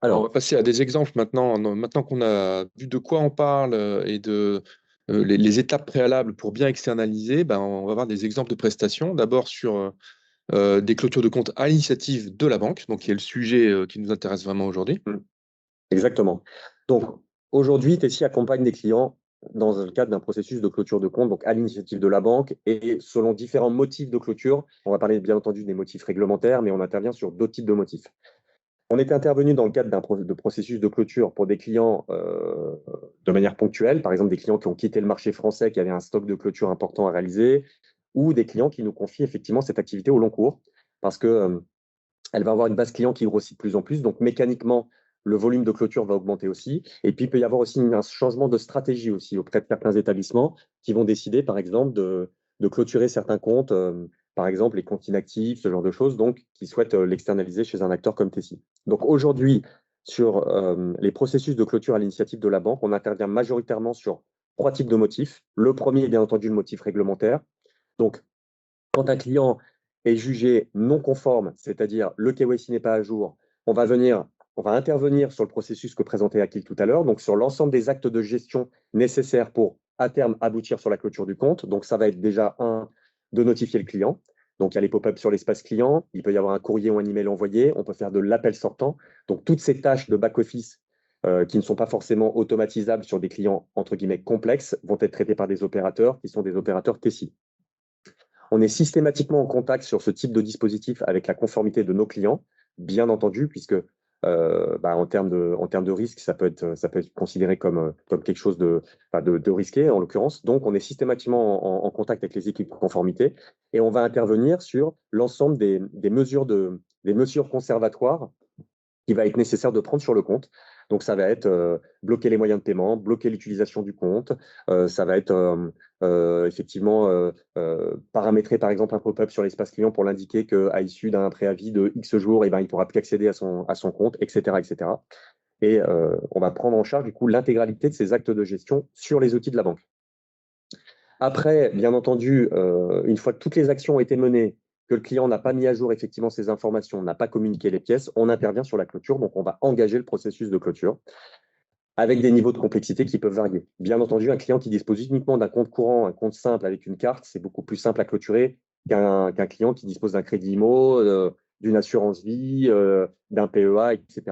Alors, on va passer à des exemples maintenant. Maintenant qu'on a vu de quoi on parle et les étapes préalables pour bien externaliser, on va voir des exemples de prestations. D'abord sur des clôtures de compte à l'initiative de la banque, donc qui est le sujet qui nous intéresse vraiment aujourd'hui. Exactement. Donc, aujourd'hui, Tessie accompagne des clients dans le cadre d'un processus de clôture de compte, donc à l'initiative de la banque et selon différents motifs de clôture. On va parler bien entendu des motifs réglementaires, mais on intervient sur d'autres types de motifs. On est intervenu dans le cadre de processus de clôture pour des clients de manière ponctuelle, par exemple des clients qui ont quitté le marché français, qui avaient un stock de clôture important à réaliser, ou des clients qui nous confient effectivement cette activité au long cours, parce que elle va avoir une base client qui grossit de plus en plus. Donc, mécaniquement, le volume de clôture va augmenter aussi. Et puis, il peut y avoir aussi un changement de stratégie aussi auprès de certains établissements qui vont décider, par exemple, de clôturer certains comptes, par exemple les comptes inactifs, ce genre de choses, donc qui souhaitent l'externaliser chez un acteur comme Tessie. Donc, aujourd'hui, sur les processus de clôture à l'initiative de la banque, on intervient majoritairement sur 3 types de motifs. Le premier, bien entendu, le motif réglementaire. Donc, quand un client est jugé non conforme, c'est-à-dire le KYC n'est pas à jour, on va intervenir sur le processus que présentait Akil tout à l'heure, donc sur l'ensemble des actes de gestion nécessaires pour, à terme, aboutir sur la clôture du compte. Donc, ça va être déjà de notifier le client. Donc, il y a les pop-ups sur l'espace client, il peut y avoir un courrier ou un email envoyé, on peut faire de l'appel sortant. Donc, toutes ces tâches de back-office qui ne sont pas forcément automatisables sur des clients, entre guillemets, complexes, vont être traitées par des opérateurs qui sont des opérateurs Tessie. On est systématiquement en contact sur ce type de dispositif avec la conformité de nos clients, bien entendu, puisque en termes de risque, ça peut être considéré comme quelque chose de risqué, en l'occurrence. Donc, on est systématiquement en contact avec les équipes de conformité et on va intervenir sur l'ensemble des mesures conservatoires qu'il va être nécessaire de prendre sur le compte. Donc, ça va être bloquer les moyens de paiement, bloquer l'utilisation du compte. Ça va être effectivement paramétrer, par exemple, un pop-up sur l'espace client pour l'indiquer qu'à issue d'un préavis de X jours, il ne pourra plus accéder à son compte, etc. etc. Et on va prendre en charge, du coup, l'intégralité de ces actes de gestion sur les outils de la banque. Après, bien entendu, une fois que toutes les actions ont été menées, que le client n'a pas mis à jour effectivement ces informations, n'a pas communiqué les pièces, on intervient sur la clôture. Donc, on va engager le processus de clôture avec des niveaux de complexité qui peuvent varier. Bien entendu, un client qui dispose uniquement d'un compte courant, un compte simple avec une carte, c'est beaucoup plus simple à clôturer qu'un client qui dispose d'un crédit IMO, d'une assurance vie, d'un PEA, etc.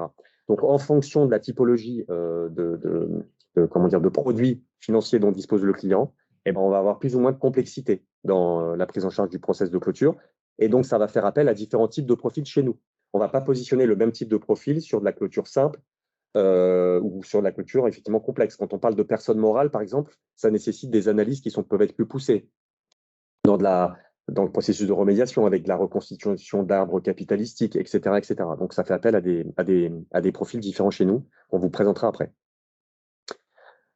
Donc, en fonction de la typologie de produits financiers dont dispose le client, on va avoir plus ou moins de complexité dans la prise en charge du process de clôture. Et donc, ça va faire appel à différents types de profils chez nous. On ne va pas positionner le même type de profil sur de la clôture simple ou sur de la clôture effectivement complexe. Quand on parle de personnes morales, par exemple, ça nécessite des analyses qui peuvent être plus poussées dans le processus de remédiation avec de la reconstitution d'arbres capitalistiques, etc., etc. Donc, ça fait appel à des profils différents chez nous qu'on vous présentera après.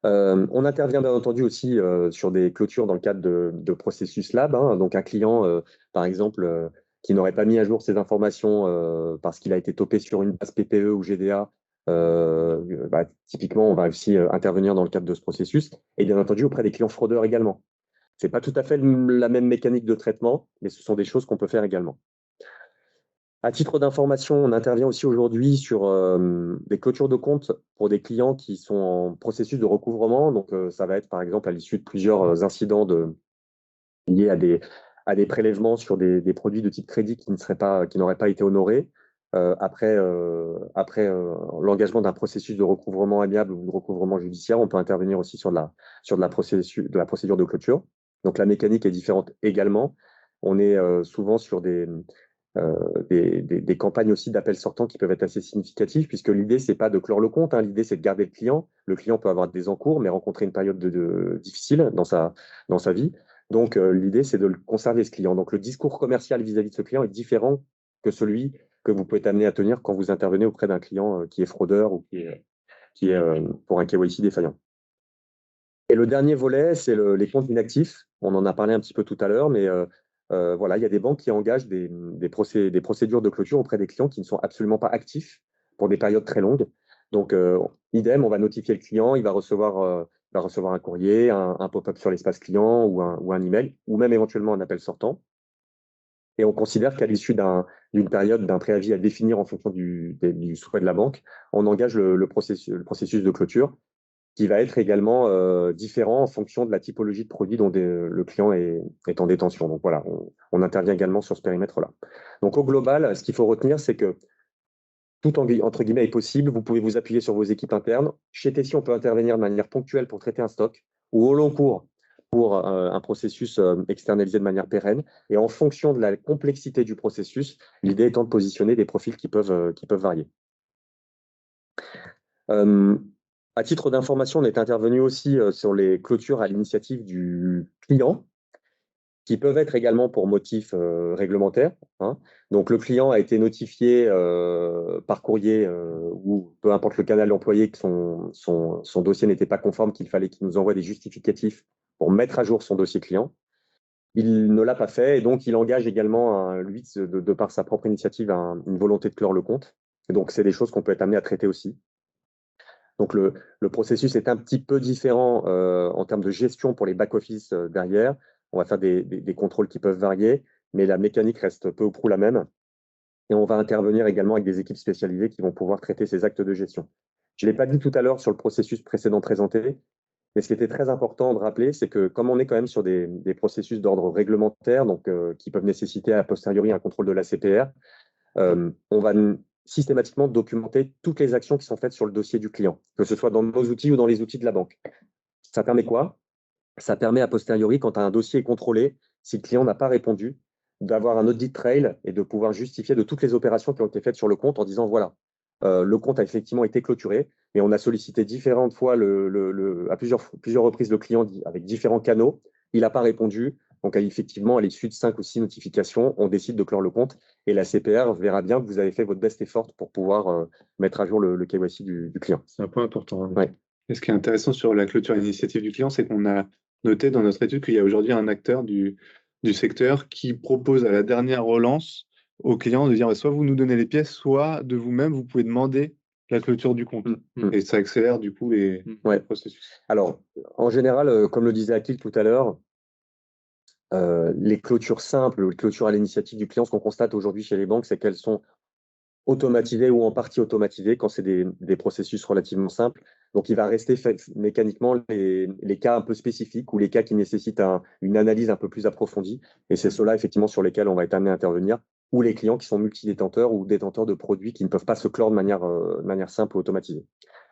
On intervient bien entendu aussi sur des clôtures dans le cadre de processus lab. Donc, un client, par exemple, qui n'aurait pas mis à jour ses informations parce qu'il a été topé sur une base PPE ou GDA, Typiquement, on va aussi intervenir dans le cadre de ce processus et bien entendu auprès des clients fraudeurs également. Ce n'est pas tout à fait la même mécanique de traitement, mais ce sont des choses qu'on peut faire également. À titre d'information, on intervient aussi aujourd'hui sur des clôtures de compte pour des clients qui sont en processus de recouvrement. Donc, ça va être par exemple à l'issue de plusieurs incidents liés à des prélèvements sur des produits de type crédit qui n'auraient pas été honorés. Après l'engagement d'un processus de recouvrement amiable ou de recouvrement judiciaire, on peut intervenir aussi sur de la procédure de clôture. Donc, la mécanique est différente également. On est souvent sur des campagnes aussi d'appels sortants qui peuvent être assez significatives, puisque l'idée, ce n'est pas de clore le compte, hein. L'idée, c'est de garder le client. Le client peut avoir des encours, mais rencontrer une période difficile dans sa vie. Donc, l'idée, c'est de le conserver, ce client. Donc, le discours commercial vis-à-vis de ce client est différent que celui que vous pouvez être amené à tenir quand vous intervenez auprès d'un client qui est fraudeur ou qui est pour un KYC défaillant. Et le dernier volet, c'est les comptes inactifs. On en a parlé un petit peu tout à l'heure, mais voilà, il y a des banques qui engagent des procédures de clôture auprès des clients qui ne sont absolument pas actifs pour des périodes très longues. Donc, idem, on va notifier le client, il va recevoir un courrier, un pop-up sur l'espace client ou un email, ou même éventuellement un appel sortant. Et on considère qu'à l'issue d'une période, d'un préavis à définir en fonction du souhait de la banque, on engage le processus de clôture qui va être également différent en fonction de la typologie de produit dont le client est en détention. Donc voilà, on intervient également sur ce périmètre-là. Donc au global, ce qu'il faut retenir, c'est que tout entre guillemets est possible. Vous pouvez vous appuyer sur vos équipes internes. Chez Tessie, on peut intervenir de manière ponctuelle pour traiter un stock ou au long cours pour un processus externalisé de manière pérenne. Et en fonction de la complexité du processus, l'idée étant de positionner des profils qui peuvent varier. À titre d'information, on est intervenu aussi sur les clôtures à l'initiative du client, qui peuvent être également pour motif réglementaire, hein. Donc, le client a été notifié par courrier ou peu importe le canal employé que son dossier n'était pas conforme, qu'il fallait qu'il nous envoie des justificatifs pour mettre à jour son dossier client. Il ne l'a pas fait et donc il engage également, lui, de par sa propre initiative, une volonté de clore le compte. Et donc, c'est des choses qu'on peut être amené à traiter aussi. Donc, le processus est un petit peu différent en termes de gestion pour les back-office derrière. On va faire des contrôles qui peuvent varier, mais la mécanique reste peu ou prou la même. Et on va intervenir également avec des équipes spécialisées qui vont pouvoir traiter ces actes de gestion. Je ne l'ai pas dit tout à l'heure sur le processus précédent présenté, mais ce qui était très important de rappeler, c'est que comme on est quand même sur des processus d'ordre réglementaire, donc qui peuvent nécessiter a posteriori un contrôle de l'ACPR, on va systématiquement documenter toutes les actions qui sont faites sur le dossier du client, que ce soit dans nos outils ou dans les outils de la banque. Ça permet quoi? Ça permet a posteriori, quand un dossier est contrôlé, si le client n'a pas répondu, d'avoir un audit trail et de pouvoir justifier de toutes les opérations qui ont été faites sur le compte en disant voilà, le compte a effectivement été clôturé, mais on a sollicité différentes fois à plusieurs reprises le client avec différents canaux, il n'a pas répondu. Donc, effectivement, à l'issue de 5 ou 6 notifications, on décide de clore le compte et la CPR verra bien que vous avez fait votre best effort pour pouvoir mettre à jour le KYC du client. C'est un point important, hein. Ouais. Et ce qui est intéressant sur la clôture initiative du client, c'est qu'on a noté dans notre étude qu'il y a aujourd'hui un acteur du secteur qui propose à la dernière relance aux clients de dire soit vous nous donnez les pièces, soit de vous-même, vous pouvez demander la clôture du compte. Et ça accélère du coup les processus. Alors, en général, comme le disait Akil tout à l'heure, les clôtures simples, les clôtures à l'initiative du client, ce qu'on constate aujourd'hui chez les banques, c'est qu'elles sont automatisées ou en partie automatisées quand c'est des processus relativement simples. Donc, il va rester mécaniquement les cas un peu spécifiques ou les cas qui nécessitent une analyse un peu plus approfondie. Et c'est ceux-là, effectivement, sur lesquels on va être amené à intervenir, ou les clients qui sont multidétenteurs ou détenteurs de produits qui ne peuvent pas se clore de manière simple ou automatisée.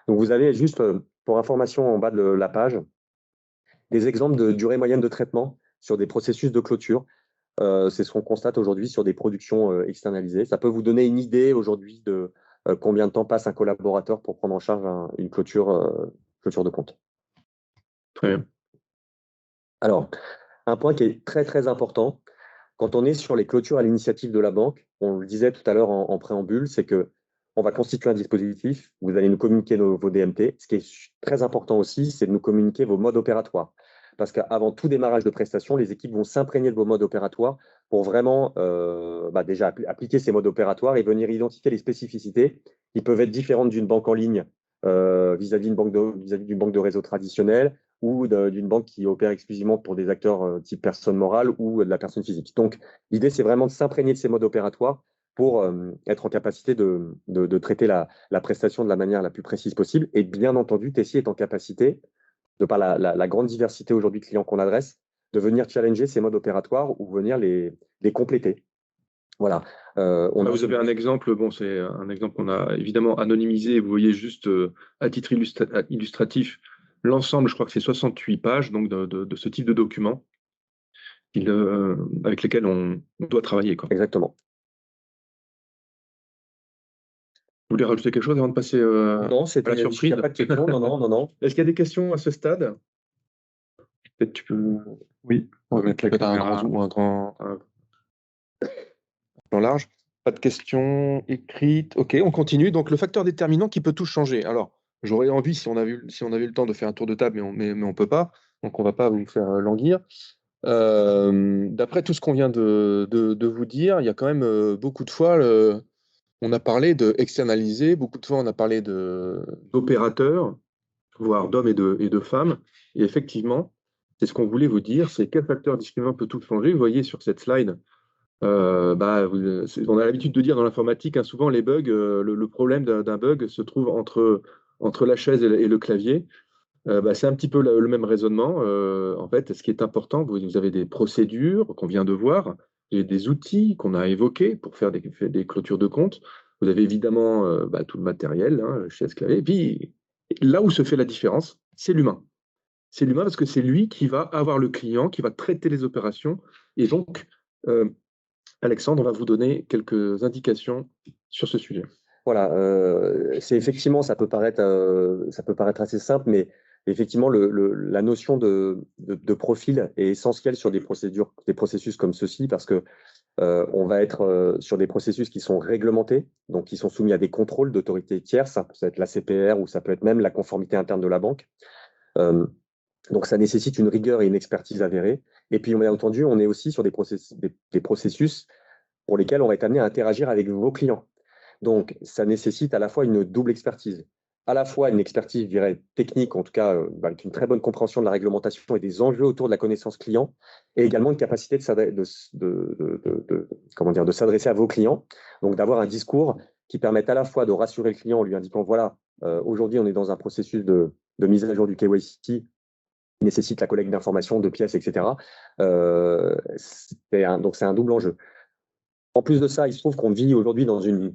Donc, vous avez juste, pour information en bas de la page, des exemples de durée moyenne de traitement sur des processus de clôture. C'est ce qu'on constate aujourd'hui sur des productions externalisées. Ça peut vous donner une idée aujourd'hui de combien de temps passe un collaborateur pour prendre en charge une clôture de compte. Très bien. Alors, un point qui est très, très important, quand on est sur les clôtures à l'initiative de la banque, on le disait tout à l'heure en préambule, c'est qu'on va constituer un dispositif, vous allez nous communiquer vos DMT. Ce qui est très important aussi, c'est de nous communiquer vos modes opératoires. Parce qu'avant tout démarrage de prestation, les équipes vont s'imprégner de vos modes opératoires pour vraiment déjà appliquer ces modes opératoires et venir identifier les spécificités qui peuvent être différentes d'une banque en ligne vis-à-vis d'une banque de réseau traditionnelle ou d'une banque qui opère exclusivement pour des acteurs type personne morale ou de la personne physique. Donc, l'idée, c'est vraiment de s'imprégner de ces modes opératoires pour être en capacité de traiter la prestation de la manière la plus précise possible. Et bien entendu, Tessie est en capacité, de par la grande diversité aujourd'hui de clients qu'on adresse, de venir challenger ces modes opératoires ou venir les compléter. Voilà. Là, vous avez un exemple, bon, c'est un exemple qu'on a évidemment anonymisé. Vous voyez juste à titre illustratif l'ensemble, je crois que c'est 68 pages donc de ce type de documents avec lesquels on doit travailler, quoi. Exactement. Vous voulez rajouter quelque chose avant de passer Non, à la surprise? Il n'y a pas de questions. Non. Est-ce qu'il y a des questions à ce stade? Peut-être tu peux. Oui, on va mettre la caméra ou un grand plan large. Pas de questions écrites. Ok, on continue. Donc le facteur déterminant qui peut tout changer. Alors, j'aurais envie, si on avait eu le temps, de faire un tour de table, mais on peut pas. Donc on va pas vous faire languir. D'après tout ce qu'on vient de vous dire, il y a quand même beaucoup de fois, on a parlé de externaliser, beaucoup de fois on a parlé d'opérateurs, voire d'hommes et de femmes. Et effectivement, c'est ce qu'on voulait vous dire, c'est quel facteur discriminant peut tout changer. Vous voyez sur cette slide, on a l'habitude de dire dans l'informatique, hein, souvent les bugs, le problème d'un bug se trouve entre la chaise et le clavier. C'est un petit peu le même raisonnement. En fait, ce qui est important, vous avez des procédures qu'on vient de voir, et des outils qu'on a évoqués pour faire des clôtures de compte. Vous avez évidemment tout le matériel, hein, chaise, clavier. Et puis, là où se fait la différence, c'est l'humain. C'est l'humain parce que c'est lui qui va avoir le client, qui va traiter les opérations. Et donc, Alexandre va vous donner quelques indications sur ce sujet. Voilà, c'est effectivement, ça peut paraître assez simple, mais effectivement, la notion de profil est essentielle sur des processus comme ceux-ci, parce que on va être sur des processus qui sont réglementés, donc qui sont soumis à des contrôles d'autorités tierces. Ça peut être la CPR ou ça peut être même la conformité interne de la banque. Donc, ça nécessite une rigueur et une expertise avérée. Et puis, bien entendu, on est aussi sur des processus pour lesquels on va être amené à interagir avec vos clients. Donc, ça nécessite à la fois une double expertise, à la fois une expertise, je dirais, technique, en tout cas, avec une très bonne compréhension de la réglementation et des enjeux autour de la connaissance client, et également une capacité de s'adresser à vos clients, donc d'avoir un discours qui permette à la fois de rassurer le client en lui indiquant, voilà, aujourd'hui, on est dans un processus de mise à jour du KYC qui nécessite la collecte d'informations, de pièces, etc. Donc, c'est un double enjeu. En plus de ça, il se trouve qu'on vit aujourd'hui dans une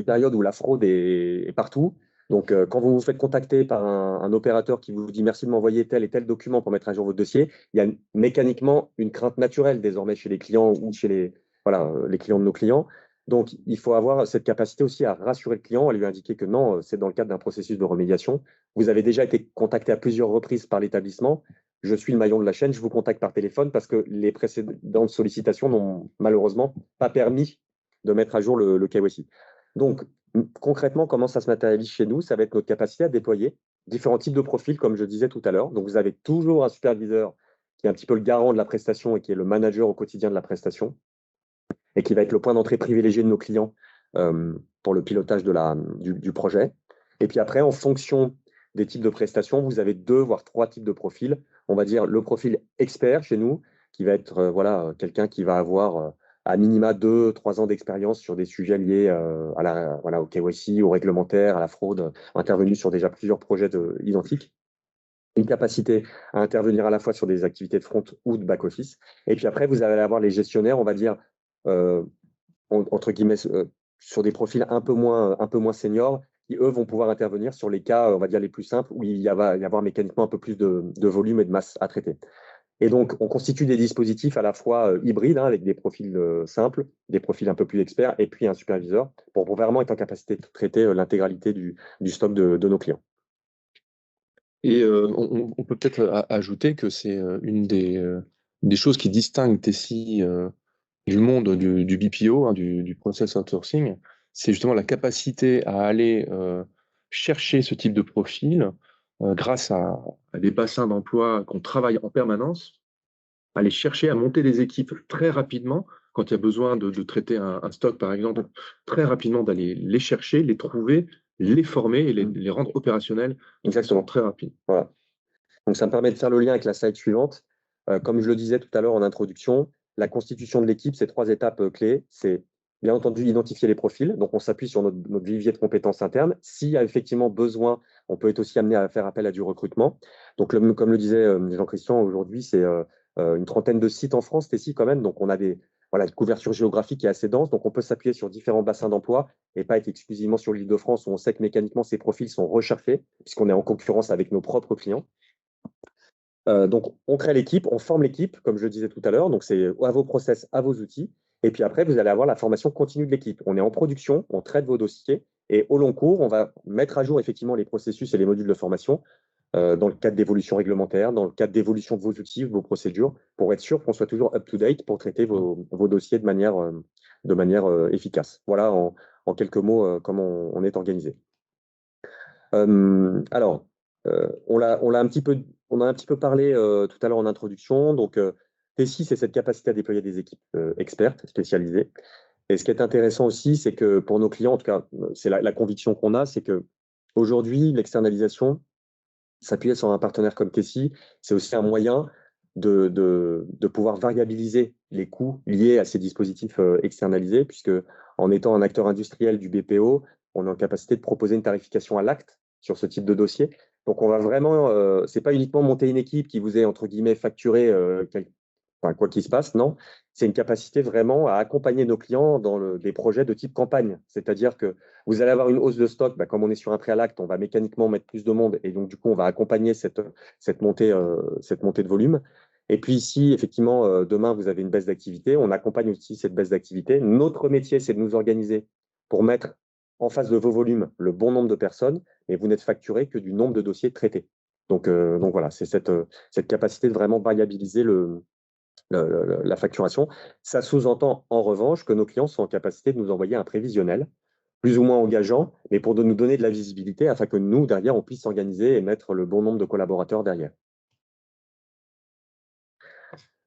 période où la fraude est partout. Donc, quand vous vous faites contacter par un opérateur qui vous dit merci de m'envoyer tel et tel document pour mettre à jour votre dossier, il y a mécaniquement une crainte naturelle désormais chez les clients ou chez les clients de nos clients. Donc, il faut avoir cette capacité aussi à rassurer le client, à lui indiquer que non, c'est dans le cadre d'un processus de remédiation. Vous avez déjà été contacté à plusieurs reprises par l'établissement. Je suis le maillon de la chaîne, je vous contacte par téléphone parce que les précédentes sollicitations n'ont malheureusement pas permis de mettre à jour le KYC. Donc, concrètement, comment ça se matérialise chez nous? Ça va être notre capacité à déployer différents types de profils, comme je disais tout à l'heure. Donc, vous avez toujours un superviseur qui est un petit peu le garant de la prestation et qui est le manager au quotidien de la prestation et qui va être le point d'entrée privilégié de nos clients pour le pilotage du projet. Et puis après, en fonction des types de prestations, vous avez 2 voire 3 types de profils. On va dire le profil expert chez nous, qui va être quelqu'un qui va avoir à minima 2-3 ans d'expérience sur des sujets liés au KYC, au réglementaire, à la fraude, intervenu sur déjà plusieurs projets identiques. Une capacité à intervenir à la fois sur des activités de front ou de back-office. Et puis après, vous allez avoir les gestionnaires, on va dire, entre guillemets, sur des profils un peu moins seniors, qui, eux, vont pouvoir intervenir sur les cas, on va dire, les plus simples, où il va y avoir mécaniquement un peu plus de volume et de masse à traiter. Et donc, on constitue des dispositifs à la fois hybrides, avec des profils simples, des profils un peu plus experts, et puis un superviseur, pour vraiment être en capacité de traiter l'intégralité du stock de nos clients. Et on peut peut-être ajouter que c'est une des choses qui distingue Tessie du monde du BPO, hein, du process outsourcing, c'est justement la capacité à aller chercher ce type de profil grâce à des bassins d'emploi qu'on travaille en permanence, aller chercher à monter des équipes très rapidement quand il y a besoin de traiter un stock, par exemple, très rapidement d'aller les chercher, les trouver, les former et les rendre opérationnels Exactement. très rapide. Voilà. Donc, ça me permet de faire le lien avec la slide suivante. Comme je le disais tout à l'heure en introduction, la constitution de l'équipe, c'est 3 étapes clés. C'est bien entendu identifier les profils. Donc, on s'appuie sur notre vivier de compétences internes. S'il y a effectivement besoin, on peut être aussi amené à faire appel à du recrutement. Donc, comme le disait Jean-Christian, aujourd'hui, c'est une trentaine de sites en France, Tessie quand même. Donc, on a une couverture géographique qui est assez dense. Donc, on peut s'appuyer sur différents bassins d'emploi et pas être exclusivement sur l'Île-de-France où on sait que mécaniquement, ces profils sont recherchés puisqu'on est en concurrence avec nos propres clients. Donc, on crée l'équipe, on forme l'équipe, comme je le disais tout à l'heure. Donc, c'est à vos process, à vos outils. Et puis après, vous allez avoir la formation continue de l'équipe. On est en production, on traite vos dossiers. Et au long cours, on va mettre à jour effectivement les processus et les modules de formation dans le cadre d'évolution réglementaire, dans le cadre d'évolution de vos outils, vos procédures, pour être sûr qu'on soit toujours up-to-date pour traiter vos dossiers de manière efficace. Voilà en quelques mots comment on est organisé. Alors, on a un petit peu parlé tout à l'heure en introduction. Donc, Tessie, c'est cette capacité à déployer des équipes expertes, spécialisées. Et ce qui est intéressant aussi, c'est que pour nos clients, en tout cas, c'est la conviction qu'on a, c'est qu'aujourd'hui, l'externalisation, s'appuyer sur un partenaire comme Tessie, c'est aussi un moyen de pouvoir variabiliser les coûts liés à ces dispositifs externalisés, puisque en étant un acteur industriel du BPO, on est en capacité de proposer une tarification à l'acte sur ce type de dossier. Donc, on va vraiment, c'est pas uniquement monter une équipe qui vous est, entre guillemets, facturée quoi qu'il se passe, non. C'est une capacité vraiment à accompagner nos clients dans des projets de type campagne. C'est-à-dire que vous allez avoir une hausse de stock, comme on est sur un prêt à l'acte, on va mécaniquement mettre plus de monde et donc du coup, on va accompagner cette montée de volume. Et puis ici, effectivement, demain, vous avez une baisse d'activité. On accompagne aussi cette baisse d'activité. Notre métier, c'est de nous organiser pour mettre en face de vos volumes le bon nombre de personnes et vous n'êtes facturé que du nombre de dossiers traités. Donc voilà, c'est cette capacité de vraiment variabiliser la facturation. Ça sous-entend en revanche que nos clients sont en capacité de nous envoyer un prévisionnel, plus ou moins engageant, mais pour nous donner de la visibilité afin que nous, derrière, on puisse s'organiser et mettre le bon nombre de collaborateurs derrière.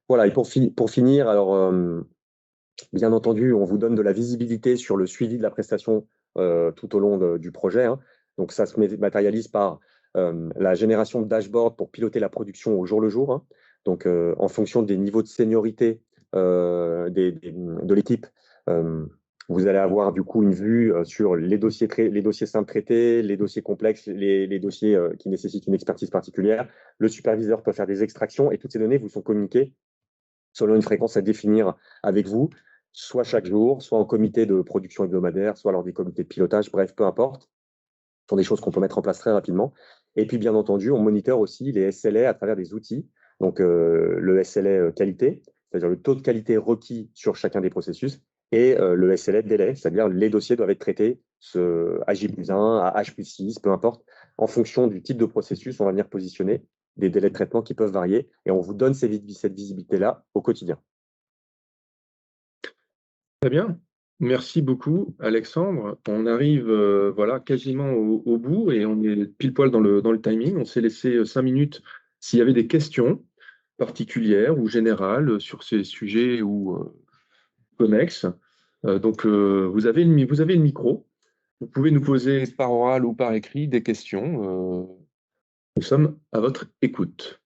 Voilà, et pour finir, alors, bien entendu, on vous donne de la visibilité sur le suivi de la prestation tout au long du projet. Hein. Donc, ça se matérialise par la génération de dashboards pour piloter la production au jour le jour. Hein. Donc, en fonction des niveaux de seniorité de l'équipe, vous allez avoir du coup une vue sur les dossiers simples traités, les dossiers complexes, les dossiers qui nécessitent une expertise particulière. Le superviseur peut faire des extractions et toutes ces données vous sont communiquées selon une fréquence à définir avec vous, soit chaque jour, soit en comité de production hebdomadaire, soit lors des comités de pilotage, bref, peu importe. Ce sont des choses qu'on peut mettre en place très rapidement. Et puis, bien entendu, on monitore aussi les SLA à travers des outils. Donc, le SLA qualité, c'est-à-dire le taux de qualité requis sur chacun des processus, et le SLA délai, c'est-à-dire les dossiers doivent être traités à J+1, à H+6, peu importe. En fonction du type de processus, on va venir positionner des délais de traitement qui peuvent varier, et on vous donne cette visibilité-là au quotidien. Très bien. Merci beaucoup, Alexandre. On arrive voilà, quasiment au bout et on est pile poil dans le timing. On s'est laissé 5 minutes s'il y avait des questions particulières ou générales sur ces sujets ou connexes. Donc, vous avez le micro. Vous pouvez nous poser par oral ou par écrit des questions. Nous sommes à votre écoute.